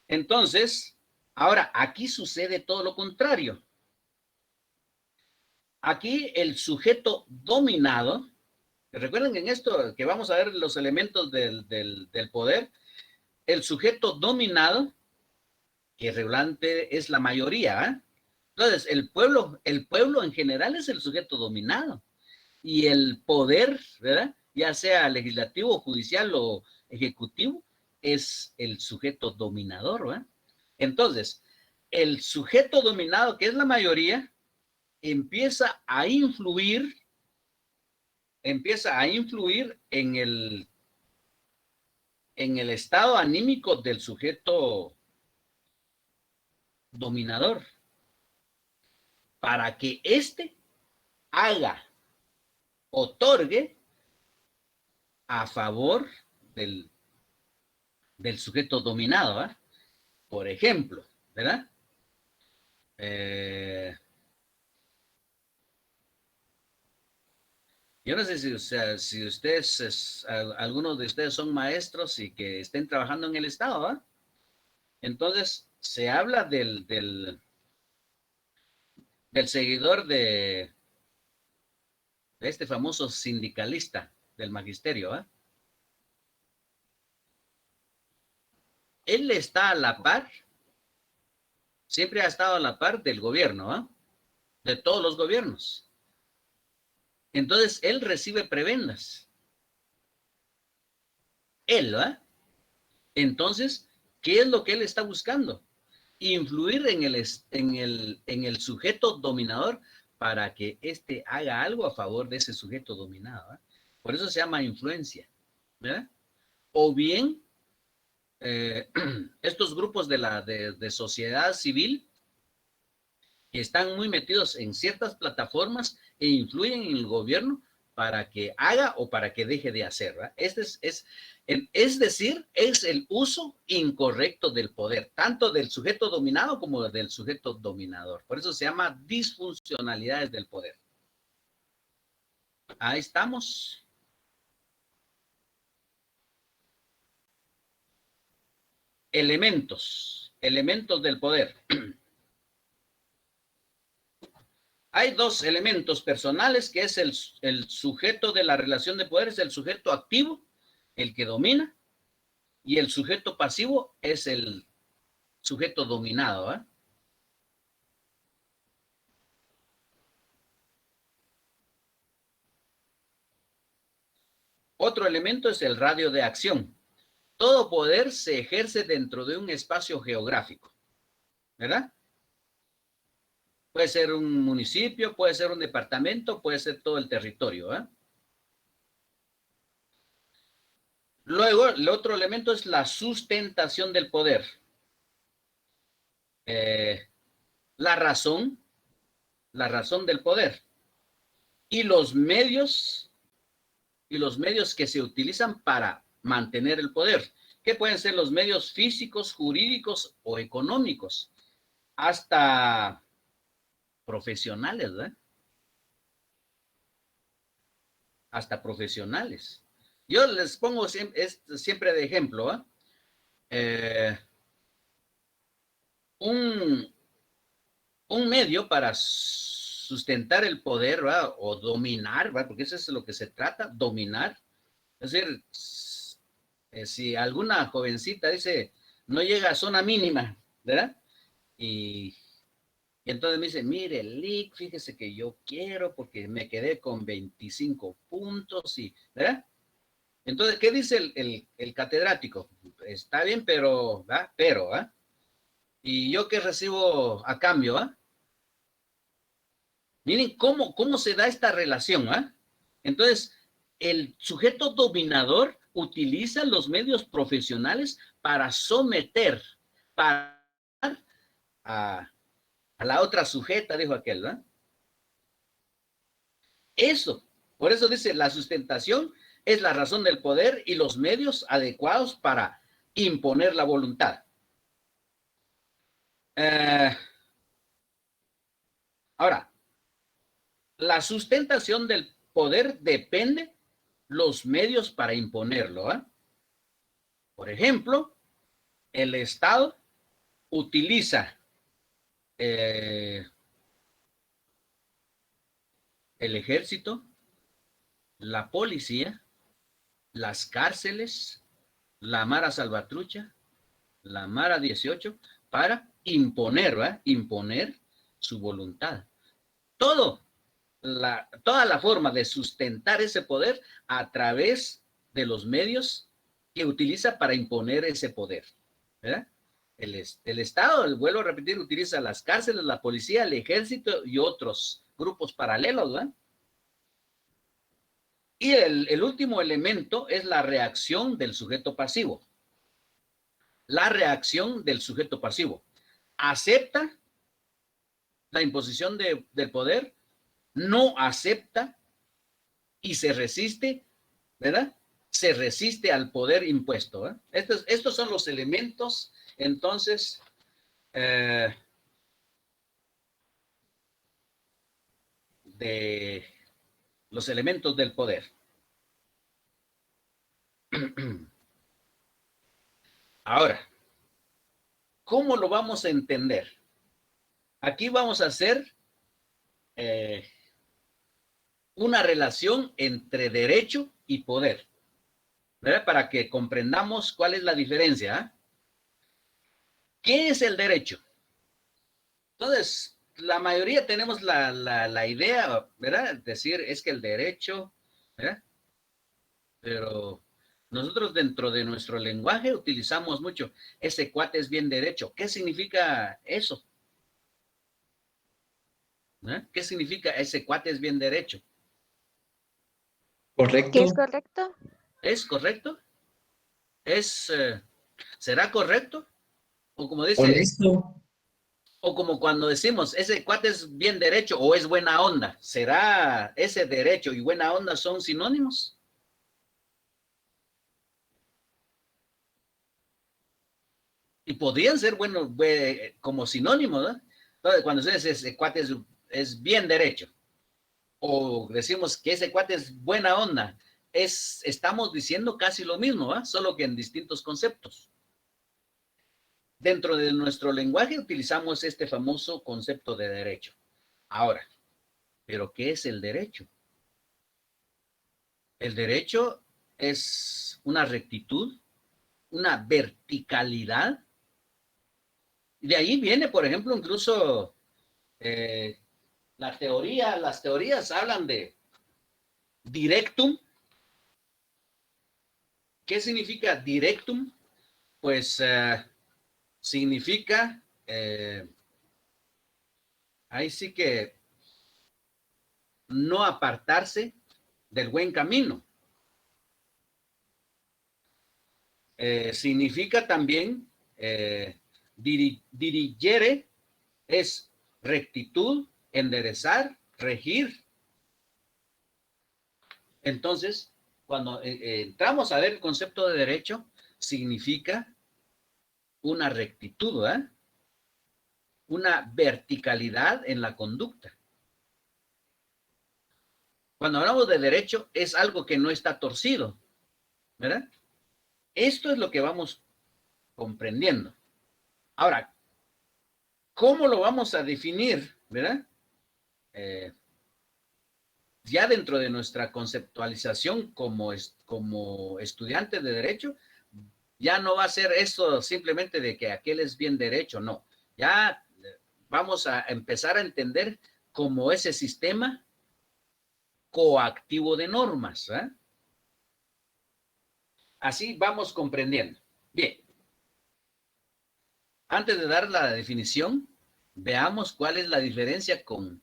Entonces, ahora aquí sucede todo lo contrario. aquí el sujeto dominado, recuerden que en esto que vamos a ver los elementos del poder, el sujeto dominado, que regularmente es la mayoría, ¿eh? Entonces, el pueblo en general es el sujeto dominado. Y el poder, ¿verdad? Ya sea legislativo, judicial o ejecutivo, es el sujeto dominador, ¿verdad? Entonces, el sujeto dominado, que es la mayoría, empieza a influir en el estado anímico del sujeto dominador, para que éste otorgue a favor del sujeto dominado, ¿verdad? Por ejemplo, ¿verdad? Yo no sé si, o sea, si ustedes, algunos de ustedes son maestros y que estén trabajando en el Estado, ¿verdad? Entonces, se habla del seguidor de este famoso sindicalista del magisterio, ¿verdad? Él está a la par, siempre ha estado a la par del gobierno, ¿eh? De todos los gobiernos. Entonces, él recibe prebendas. Él, ¿verdad? Entonces, ¿qué es lo que él está buscando? Influir en el sujeto dominador para que éste haga algo a favor de ese sujeto dominado, ¿verdad? Por eso se llama influencia, ¿verdad? O bien, estos grupos de sociedad civil que están muy metidos en ciertas plataformas e influyen en el gobierno para que haga o para que deje de hacer, ¿verdad? Es decir, es el uso incorrecto del poder, tanto del sujeto dominado como del sujeto dominador. Por eso se llama disfuncionalidades del poder. Ahí estamos. Elementos del poder. Hay dos elementos personales, que es el sujeto de la relación de poder, es el sujeto activo, el que domina, y el sujeto pasivo es el sujeto dominado, ¿eh? Otro elemento es el radio de acción. Todo poder se ejerce dentro de un espacio geográfico, ¿verdad? Puede ser un municipio, puede ser un departamento, puede ser todo el territorio, ¿eh? Luego, el otro elemento es la sustentación del poder. La razón del poder. Y los medios que se utilizan para mantener el poder, que pueden ser los medios físicos, jurídicos o económicos, hasta profesionales, ¿verdad? Hasta profesionales. Yo les pongo siempre de ejemplo, ¿eh? Un medio para sustentar el poder, ¿verdad? O dominar, ¿verdad? Porque eso es lo que se trata, dominar. Es decir, si alguna jovencita dice, no llega a zona mínima, ¿verdad? Y entonces me dice, mire, Lick, fíjese que yo quiero porque me quedé con 25 puntos, y, ¿verdad? Entonces, ¿qué dice el catedrático? Está bien, pero, ¿verdad? Pero, ¿verdad? ¿Y yo qué recibo a cambio? ¿Ah? Miren cómo se da esta relación. ¿Ah? Entonces, el sujeto dominador utiliza los medios profesionales para someter, para a la otra sujeta, dijo aquel, ¿verdad? Por eso dice, la sustentación es la razón del poder y los medios adecuados para imponer la voluntad. Ahora, la sustentación del poder depende los medios para imponerlo, ¿eh? Por ejemplo, el Estado utiliza el ejército, la policía, las cárceles, la Mara Salvatrucha, la Mara 18, para imponer, ¿verdad? Imponer su voluntad. Toda la forma de sustentar ese poder a través de los medios que utiliza para imponer ese poder, ¿verdad? El Estado, vuelvo a repetir, utiliza las cárceles, la policía, el ejército y otros grupos paralelos, ¿verdad? Y el último elemento es la reacción del sujeto pasivo. La reacción del sujeto pasivo. ¿Acepta la imposición del poder? ¿No acepta y se resiste? ¿Verdad? Se resiste al poder impuesto, ¿eh? Estos son los elementos, entonces, de los elementos del poder. Ahora, ¿cómo lo vamos a entender? Aquí vamos a hacer una relación entre derecho y poder, ¿verdad? Para que comprendamos cuál es la diferencia, ¿eh? ¿Qué es el derecho? Entonces, la mayoría tenemos la idea, ¿verdad? Decir, es que el derecho, ¿verdad? Pero nosotros dentro de nuestro lenguaje utilizamos mucho, ese cuate es bien derecho. ¿Qué significa eso? ¿Eh? ¿Qué significa ese cuate es bien derecho? Correcto. ¿Qué es correcto? ¿Es correcto? ¿Será correcto? O como dice, Honesto. o como cuando decimos, ese cuate es bien derecho o es buena onda. ¿Será ese derecho y buena onda son sinónimos? Y podrían ser buenos como sinónimos, ¿no? Entonces, cuando se dice ese cuate es bien derecho, o decimos que ese cuate es buena onda, estamos diciendo casi lo mismo, ¿va? Solo que en distintos conceptos. Dentro de nuestro lenguaje utilizamos este famoso concepto de derecho. Ahora, ¿pero qué es el derecho? El derecho es una rectitud, una verticalidad. De ahí viene, por ejemplo, incluso las teorías hablan de directum. ¿Qué significa directum? Pues significa, ahí sí que no apartarse del buen camino. Significa también dirigere, es rectitud, enderezar, regir. Entonces, cuando entramos a ver el concepto de derecho, significa una rectitud, ¿eh? Una verticalidad en la conducta. Cuando hablamos de derecho, es algo que no está torcido, ¿verdad? Esto es lo que vamos comprendiendo. Ahora, ¿cómo lo vamos a definir, verdad? Ya dentro de nuestra conceptualización como estudiante de derecho, ya no va a ser eso simplemente de que aquel es bien derecho, no. Ya vamos a empezar a entender como ese sistema coactivo de normas, ¿eh? Así vamos comprendiendo. Bien. Antes de dar la definición, veamos cuál es la diferencia con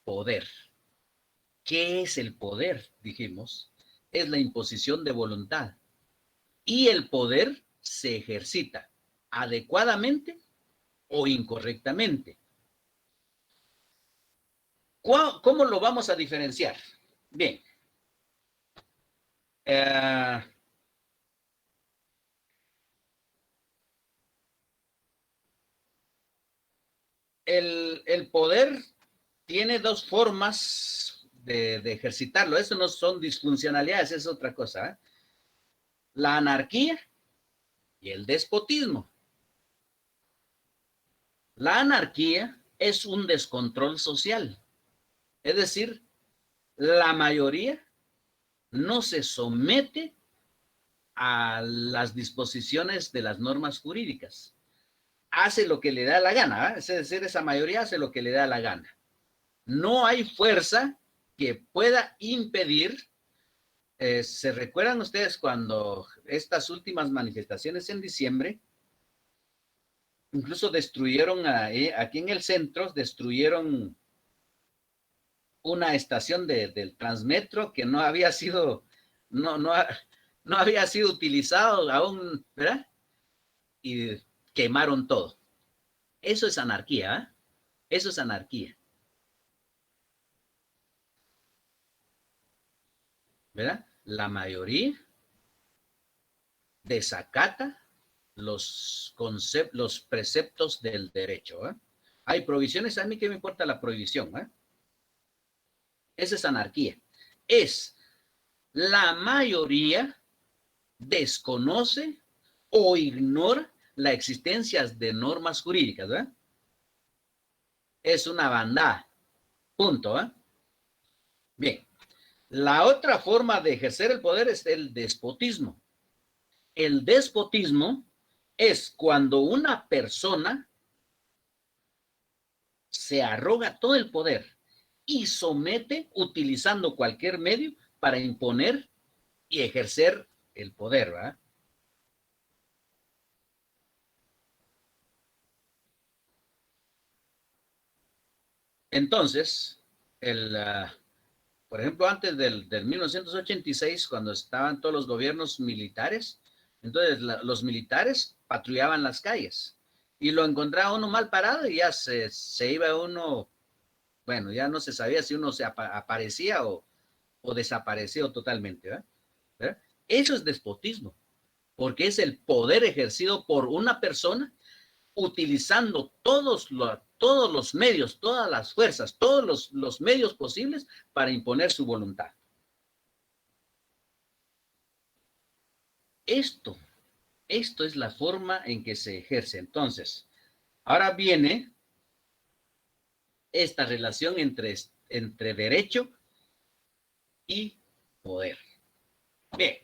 poder. ¿Qué es el poder? Dijimos, es la imposición de voluntad. Y el poder se ejercita adecuadamente o incorrectamente. ¿Cómo lo vamos a diferenciar? Bien. El poder tiene dos formas de ejercitarlo. Eso no son disfuncionalidades, es otra cosa, ¿eh? La anarquía y el despotismo. La anarquía es un descontrol social. Es decir, la mayoría no se somete a las disposiciones de las normas jurídicas. Hace lo que le da la gana, ¿eh? Es decir, esa mayoría hace lo que le da la gana. No hay fuerza que pueda impedir. ¿Se recuerdan ustedes cuando estas últimas manifestaciones en diciembre, incluso destruyeron aquí en el centro, destruyeron una estación del Transmetro que no había sido, no había sido utilizado aún, ¿verdad? Y quemaron todo. Eso es anarquía, ¿eh? Eso es anarquía. ¿Verdad? La mayoría desacata los preceptos del derecho, ¿eh? Hay prohibiciones, a mí qué me importa la prohibición, ¿eh? Esa es anarquía. Es la mayoría desconoce o ignora la existencia de normas jurídicas, ¿verdad? Es una bandada. Punto, ¿eh? Bien. La otra forma de ejercer el poder es el despotismo. El despotismo es cuando una persona se arroga todo el poder y somete utilizando cualquier medio para imponer y ejercer el poder, ¿verdad? Entonces, por ejemplo, antes del 1986, cuando estaban todos los gobiernos militares, entonces los militares patrullaban las calles y lo encontraba uno mal parado y ya se iba uno, bueno, ya no se sabía si uno se aparecía o desapareció totalmente, ¿verdad? ¿verdad? Eso es despotismo, porque es el poder ejercido por una persona utilizando todos los medios, todas las fuerzas, todos los medios posibles para imponer su voluntad. Esto es la forma en que se ejerce. Entonces, ahora viene esta relación entre derecho y poder. Bien.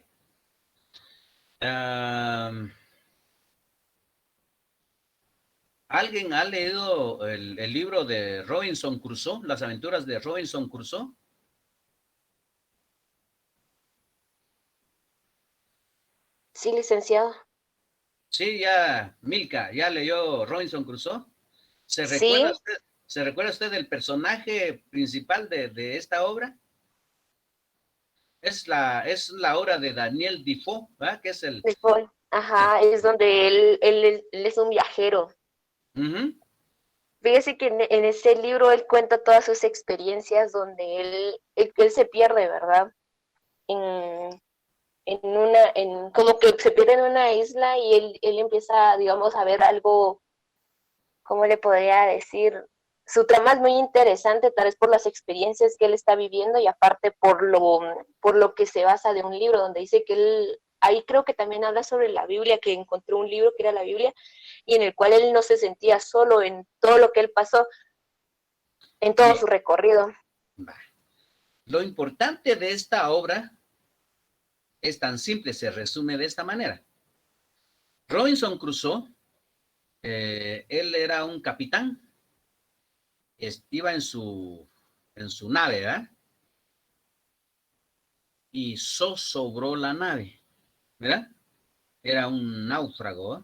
¿Alguien ha leído el libro de Robinson Crusoe, las aventuras de Robinson Crusoe? Sí, licenciado. Sí, ya, Milka, ¿ya leyó Robinson Crusoe? ¿Se Sí, recuerda usted del personaje principal de esta obra? Es la obra de Daniel Defoe, ¿verdad? Que es el... después. Ajá, es donde él es un viajero. Uh-huh. Fíjese que en ese libro él cuenta todas sus experiencias donde él se pierde, ¿verdad? En, como que se pierde en una isla y él empieza, digamos, a ver algo, ¿cómo le podría decir? Su trama es muy interesante, tal vez por las experiencias que él está viviendo y aparte por lo que se basa de un libro donde dice que él, ahí creo que también habla sobre la Biblia, que encontró un libro que era la Biblia y en el cual él no se sentía solo en todo lo que él pasó, en todo Bien. su recorrido. Lo importante de esta obra es tan simple, se resume de esta manera. Robinson Crusoe, él era un capitán, iba en su nave, ¿verdad? Y zozobró la nave, ¿verdad? Era un náufrago, ¿eh?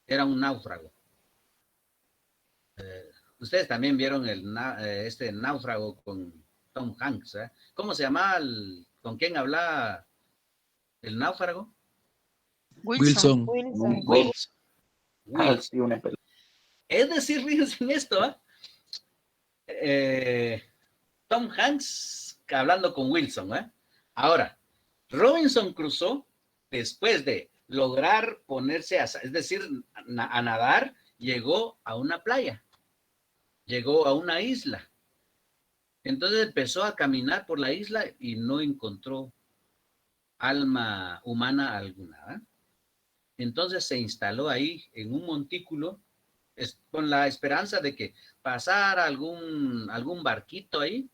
Era un náufrago. Ustedes también vieron este náufrago con Tom Hanks, ¿eh? ¿Cómo se llamaba? ¿Con quién hablaba el náufrago? Wilson. Wilson. Es decir, fíjense en esto, Tom Hanks hablando con Wilson, ¿eh? Ahora, Robinson Crusoe, después de lograr ponerse es decir, a nadar, llegó a una playa, llegó a una isla. Entonces empezó a caminar por la isla y no encontró alma humana alguna, ¿eh? Entonces se instaló ahí en un montículo con la esperanza de que pasara algún barquito ahí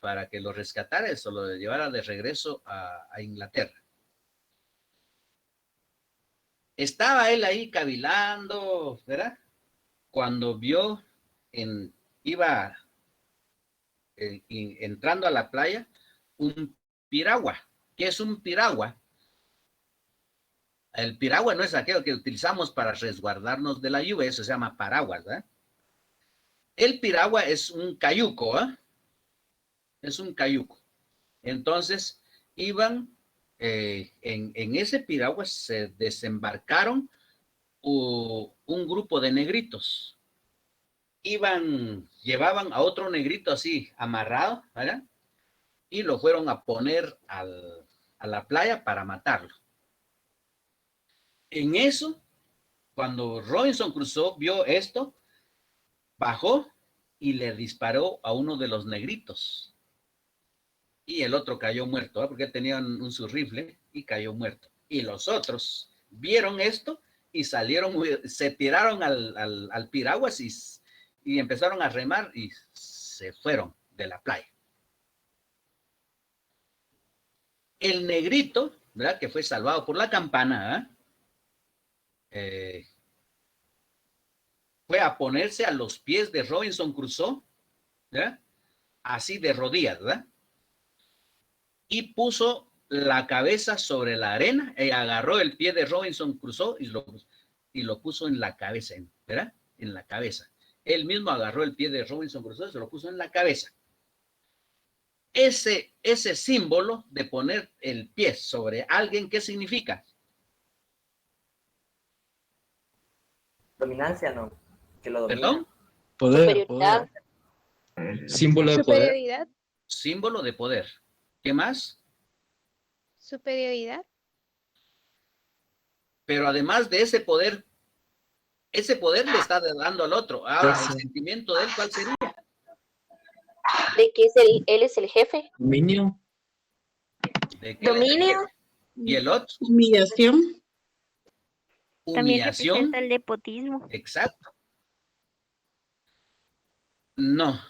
para que lo rescatara, eso lo llevara de regreso a Inglaterra. Estaba él ahí cavilando, ¿verdad? Cuando vio, iba entrando a la playa, un piragua. ¿Qué es un piragua? El piragua no es aquello que utilizamos para resguardarnos de la lluvia, eso se llama paraguas, ¿verdad? El piragua es un cayuco, ¿eh? Es un cayuco. Entonces, iban en ese piragua, se desembarcaron un grupo de negritos. Llevaban a otro negrito así amarrado, ¿verdad? Y lo fueron a poner a la playa para matarlo. En eso, cuando Robinson Crusoe vio esto, bajó y le disparó a uno de los negritos. Y el otro cayó muerto, ¿eh? Porque tenían su rifle y cayó muerto. Y los otros vieron esto y salieron, se tiraron al piraguas y empezaron a remar y se fueron de la playa. El negrito, ¿verdad? Que fue salvado por la campana, fue a ponerse a los pies de Robinson Crusoe, ¿verdad? Así de rodillas, ¿verdad? Y puso la cabeza sobre la arena, agarró el pie de Robinson Crusoe y lo puso en la cabeza, ¿verdad? En la cabeza. Él mismo agarró el pie de Robinson Crusoe y se lo puso en la cabeza. Ese símbolo de poner el pie sobre alguien, ¿qué significa? Dominancia, no. Que lo domina. ¿Perdón? Poder, Superioridad. poder. Símbolo de poder. Superioridad. Símbolo de poder. ¿Qué más? Superioridad. Pero además de ese poder le está dando al otro. Ahora, Fuerza. el sentimiento de él, ¿cuál sería? De que él es el jefe. Dominio. De que él es el Dominio. jefe. Y el otro, Humillación. También humillación. representa el nepotismo. Exacto. No.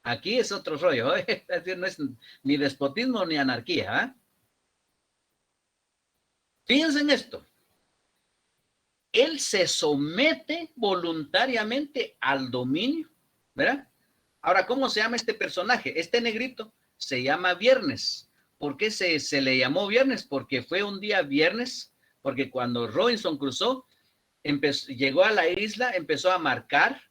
Aquí es otro rollo, ¿eh? Es decir, no es ni despotismo ni anarquía, ¿eh? Fíjense en esto. Él se somete voluntariamente al dominio, ¿verdad? Ahora, ¿cómo se llama este personaje? Este negrito se llama Viernes. ¿Por qué se le llamó Viernes? Porque fue un día viernes, porque cuando Robinson Crusoe llegó a la isla, empezó a marcar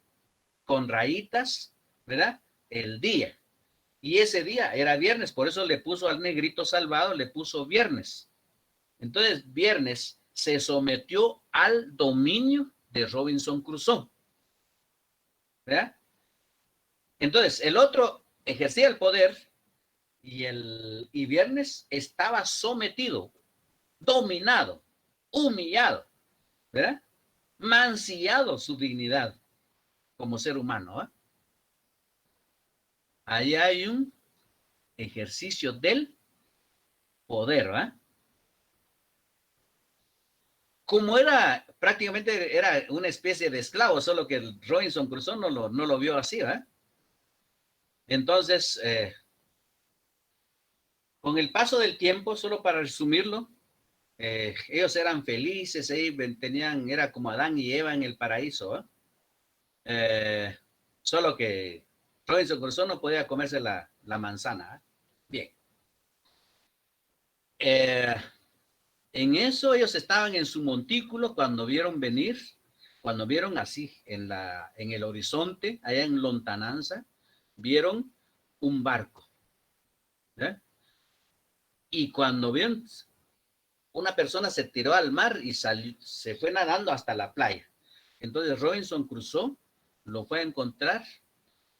con rayitas, ¿verdad? El día. Y ese día era viernes, por eso le puso al negrito salvado, le puso Viernes. Entonces, Viernes se sometió al dominio de Robinson Crusoe, ¿verdad? Entonces, el otro ejercía el poder y Viernes estaba sometido, dominado, humillado, ¿verdad? Mancillado su dignidad como ser humano, ¿eh? Ahí hay un ejercicio del poder, ¿verdad? Como prácticamente era una especie de esclavo, solo que el Robinson Crusoe no lo vio así, ¿verdad? Entonces, con el paso del tiempo, solo para resumirlo, ellos eran felices, era como Adán y Eva en el paraíso, ¿eh? Solo que Robinson Crusoe no podía comerse la manzana, ¿eh? Bien. En eso ellos estaban en su montículo cuando vieron así en el horizonte, allá en lontananza, vieron un barco, ¿eh? Y cuando vieron, una persona se tiró al mar y se fue nadando hasta la playa. Entonces Robinson Crusoe lo fue a encontrar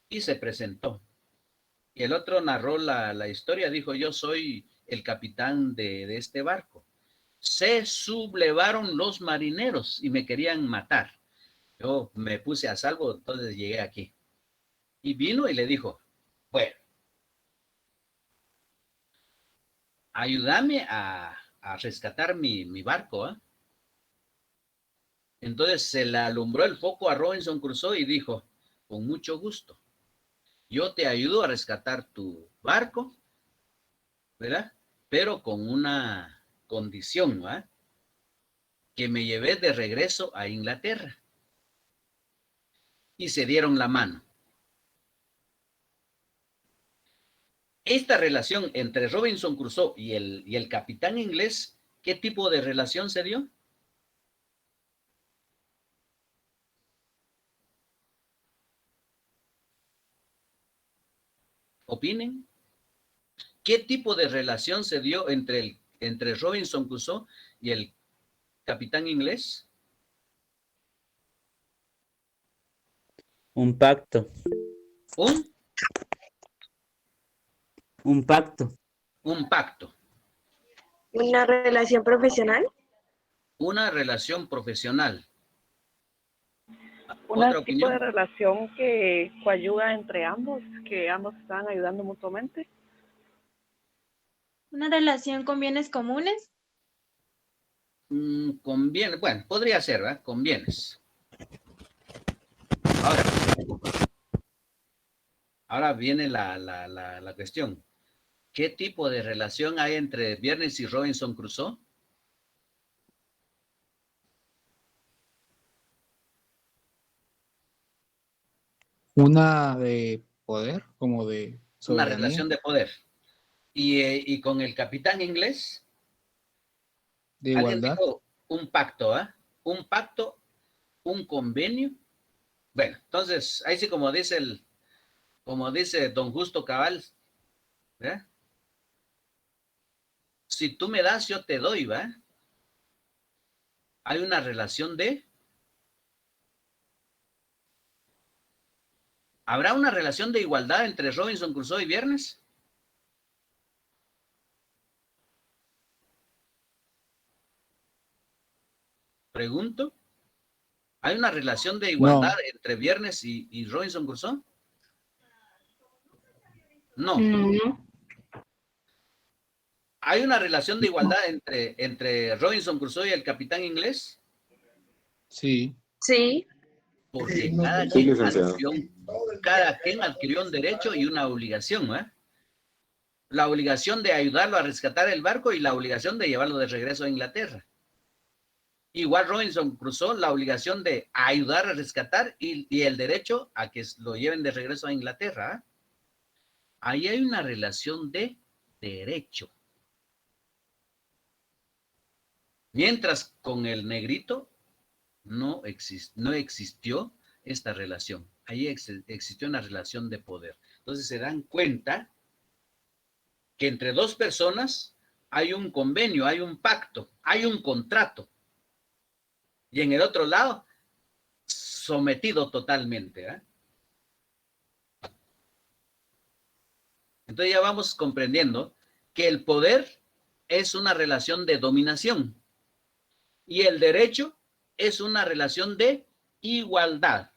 y se presentó. Y el otro narró la historia, dijo: yo soy el capitán de este barco. Se sublevaron los marineros y me querían matar. Yo me puse a salvo, entonces llegué aquí. Y vino y le dijo: bueno, ayúdame a rescatar mi barco, ¿eh? Entonces se le alumbró el foco a Robinson Crusoe y dijo, con mucho gusto, yo te ayudo a rescatar tu barco, ¿verdad? Pero con una condición, ¿verdad? Que me llevé de regreso a Inglaterra. Y se dieron la mano. Esta relación entre Robinson Crusoe y el capitán inglés, ¿qué tipo de relación se dio? Opinen. ¿Qué tipo de relación se dio entre Robinson Crusoe y el capitán inglés? Un pacto. Un pacto. Un pacto. ¿Una relación profesional? Una relación profesional. Un ¿Otra tipo de opinión? relación que coayuda entre ambos, que ambos están ayudando mutuamente. ¿Una relación con bienes comunes? Con bienes, bueno, podría ser, ¿verdad? Con bienes. Ahora viene la cuestión. ¿Qué tipo de relación hay entre Viernes y Robinson Crusoe? Una de poder, como de Una soberanía. relación de poder. Y con el capitán inglés, De alguien igualdad. dijo un pacto, ¿ah? Un pacto, un convenio. Bueno, entonces, ahí sí como dice don Justo Cabal, ¿verdad? Si tú me das, yo te doy, ¿va? Hay una relación de... ¿Habrá una relación de igualdad entre Robinson Crusoe y Viernes? Pregunto. ¿Hay una relación de igualdad entre Viernes y Robinson Crusoe? No. ¿Hay una relación de igualdad entre Robinson Crusoe y el capitán inglés? Sí. Sí. Porque Sí, licenciado. cada quien adquirió un derecho y una obligación, ¿eh? La obligación de ayudarlo a rescatar el barco y la obligación de llevarlo de regreso a Inglaterra. Igual Robinson Crusoe, la obligación de ayudar a rescatar y el derecho a que lo lleven de regreso a Inglaterra. ¿Eh? Ahí hay una relación de derecho. Mientras con el negrito no existió esta relación. Ahí existió una relación de poder. Entonces se dan cuenta que entre dos personas hay un convenio, hay un pacto, hay un contrato. Y en el otro lado, sometido totalmente. ¿Eh? Entonces ya vamos comprendiendo que el poder es una relación de dominación y el derecho es una relación de igualdad.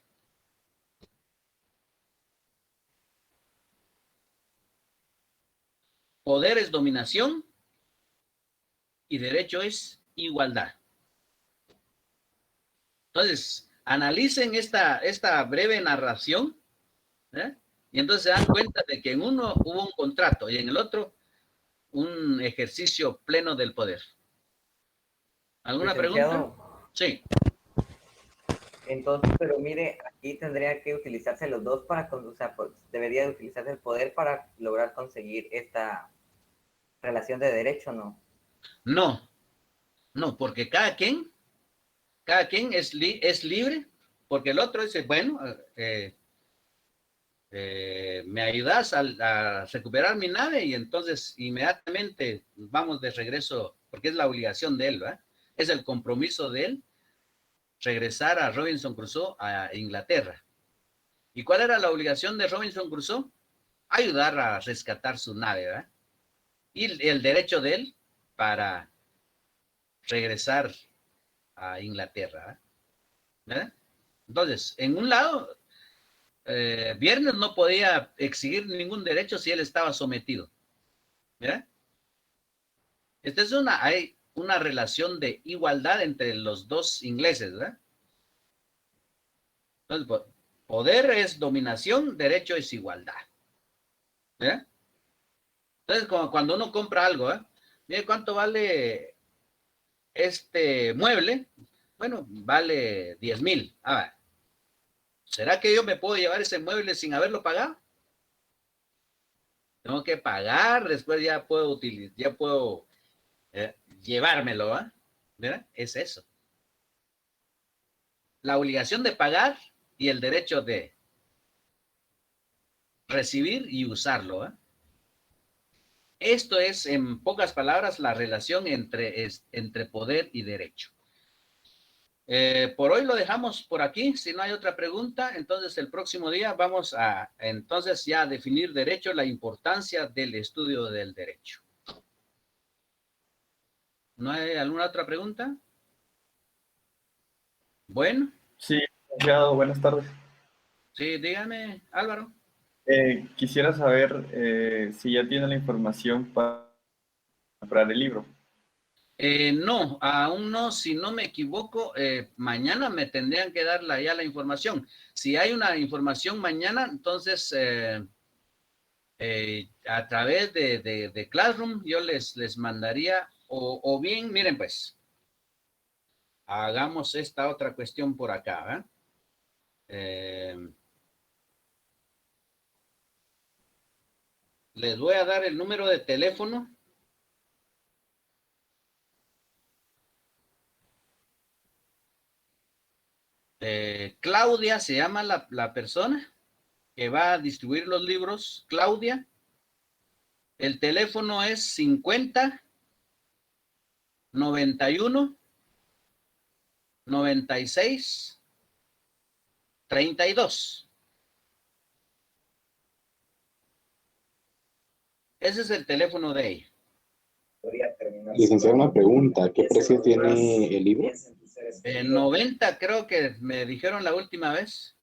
Poder es dominación y derecho es igualdad. Entonces, analicen esta breve narración, ¿eh? Y entonces se dan cuenta de que en uno hubo un contrato y en el otro un ejercicio pleno del poder. ¿Alguna pregunta? Sí. Entonces, pero mire, aquí tendría que utilizarse los dos para, o sea, pues, debería de utilizarse el poder para lograr conseguir esta relación de derecho, ¿no? No, porque cada quien es libre, porque el otro dice, bueno, me ayudas a recuperar mi nave y entonces inmediatamente vamos de regreso, porque es la obligación de él, ¿verdad? Es el compromiso de él regresar a Robinson Crusoe a Inglaterra. ¿Y cuál era la obligación de Robinson Crusoe? Ayudar a rescatar su nave, ¿verdad? Y el derecho de él para regresar a Inglaterra, ¿verdad? Entonces, en un lado, Viernes no podía exigir ningún derecho si él estaba sometido, ¿verdad? Esta es hay una relación de igualdad entre los dos ingleses, ¿verdad? Entonces, poder es dominación, derecho es igualdad. ¿Eh? Entonces, como cuando uno compra algo, mire cuánto vale este mueble. Bueno, vale 10,000. ¿Será que yo me puedo llevar ese mueble sin haberlo pagado? Tengo que pagar, después ya puedo utilizar, ya puedo llevármelo, ¿verdad? Es eso. La obligación de pagar y el derecho de recibir y usarlo. Esto es, en pocas palabras, la relación entre poder y derecho. Por hoy lo dejamos por aquí. Si no hay otra pregunta, entonces el próximo día vamos a entonces ya definir derecho, la importancia del estudio del derecho. ¿No hay alguna otra pregunta? Bueno. Sí, licenciado, buenas tardes. Sí, dígame, Álvaro. Quisiera saber si ya tiene la información para comprar el libro. No, aún no, si no me equivoco, mañana me tendrían que dar ya la información. Si hay una información mañana, entonces a través de Classroom yo les mandaría, o bien, miren pues, hagamos esta otra cuestión por acá. Les voy a dar el número de teléfono. Claudia se llama la persona que va a distribuir los libros, Claudia. El teléfono es 50 91 96 32. Ese es el teléfono de ella. Licenciado, una pregunta. ¿Qué precio tiene el libro? 90 creo que me dijeron la última vez.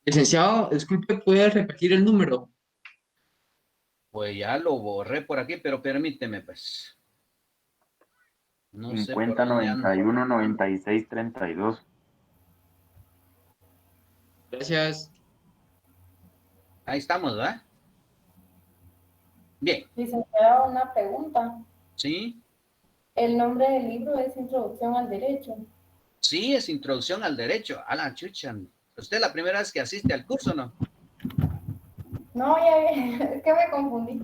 Licenciado, disculpe, ¿puede repetir el número? Pues ya lo borré por aquí, pero permíteme pues. No 50 sé por dónde ando. 91 96 32. Gracias. Ahí estamos, ¿verdad? Bien. Licenciado, una pregunta. Sí. El nombre del libro es Introducción al Derecho. Sí, es Introducción al Derecho. Alan Chuchan. ¿Usted es la primera vez que asiste al curso, no? No, ya es que me confundí.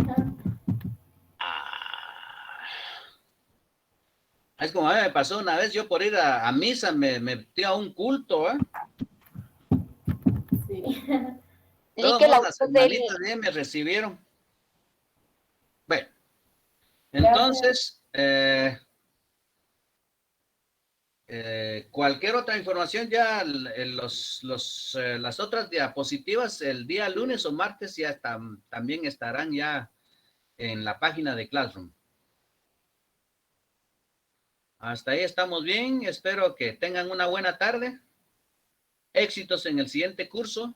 Es como a mí me pasó una vez, yo por ir a misa me metí a un culto, Sí. Todos las hermanitas de me recibieron. Bueno, entonces, cualquier otra información ya, las otras diapositivas el día lunes o martes ya también estarán ya en la página de Classroom. Hasta ahí estamos bien. Espero que tengan una buena tarde. Éxitos en el siguiente curso.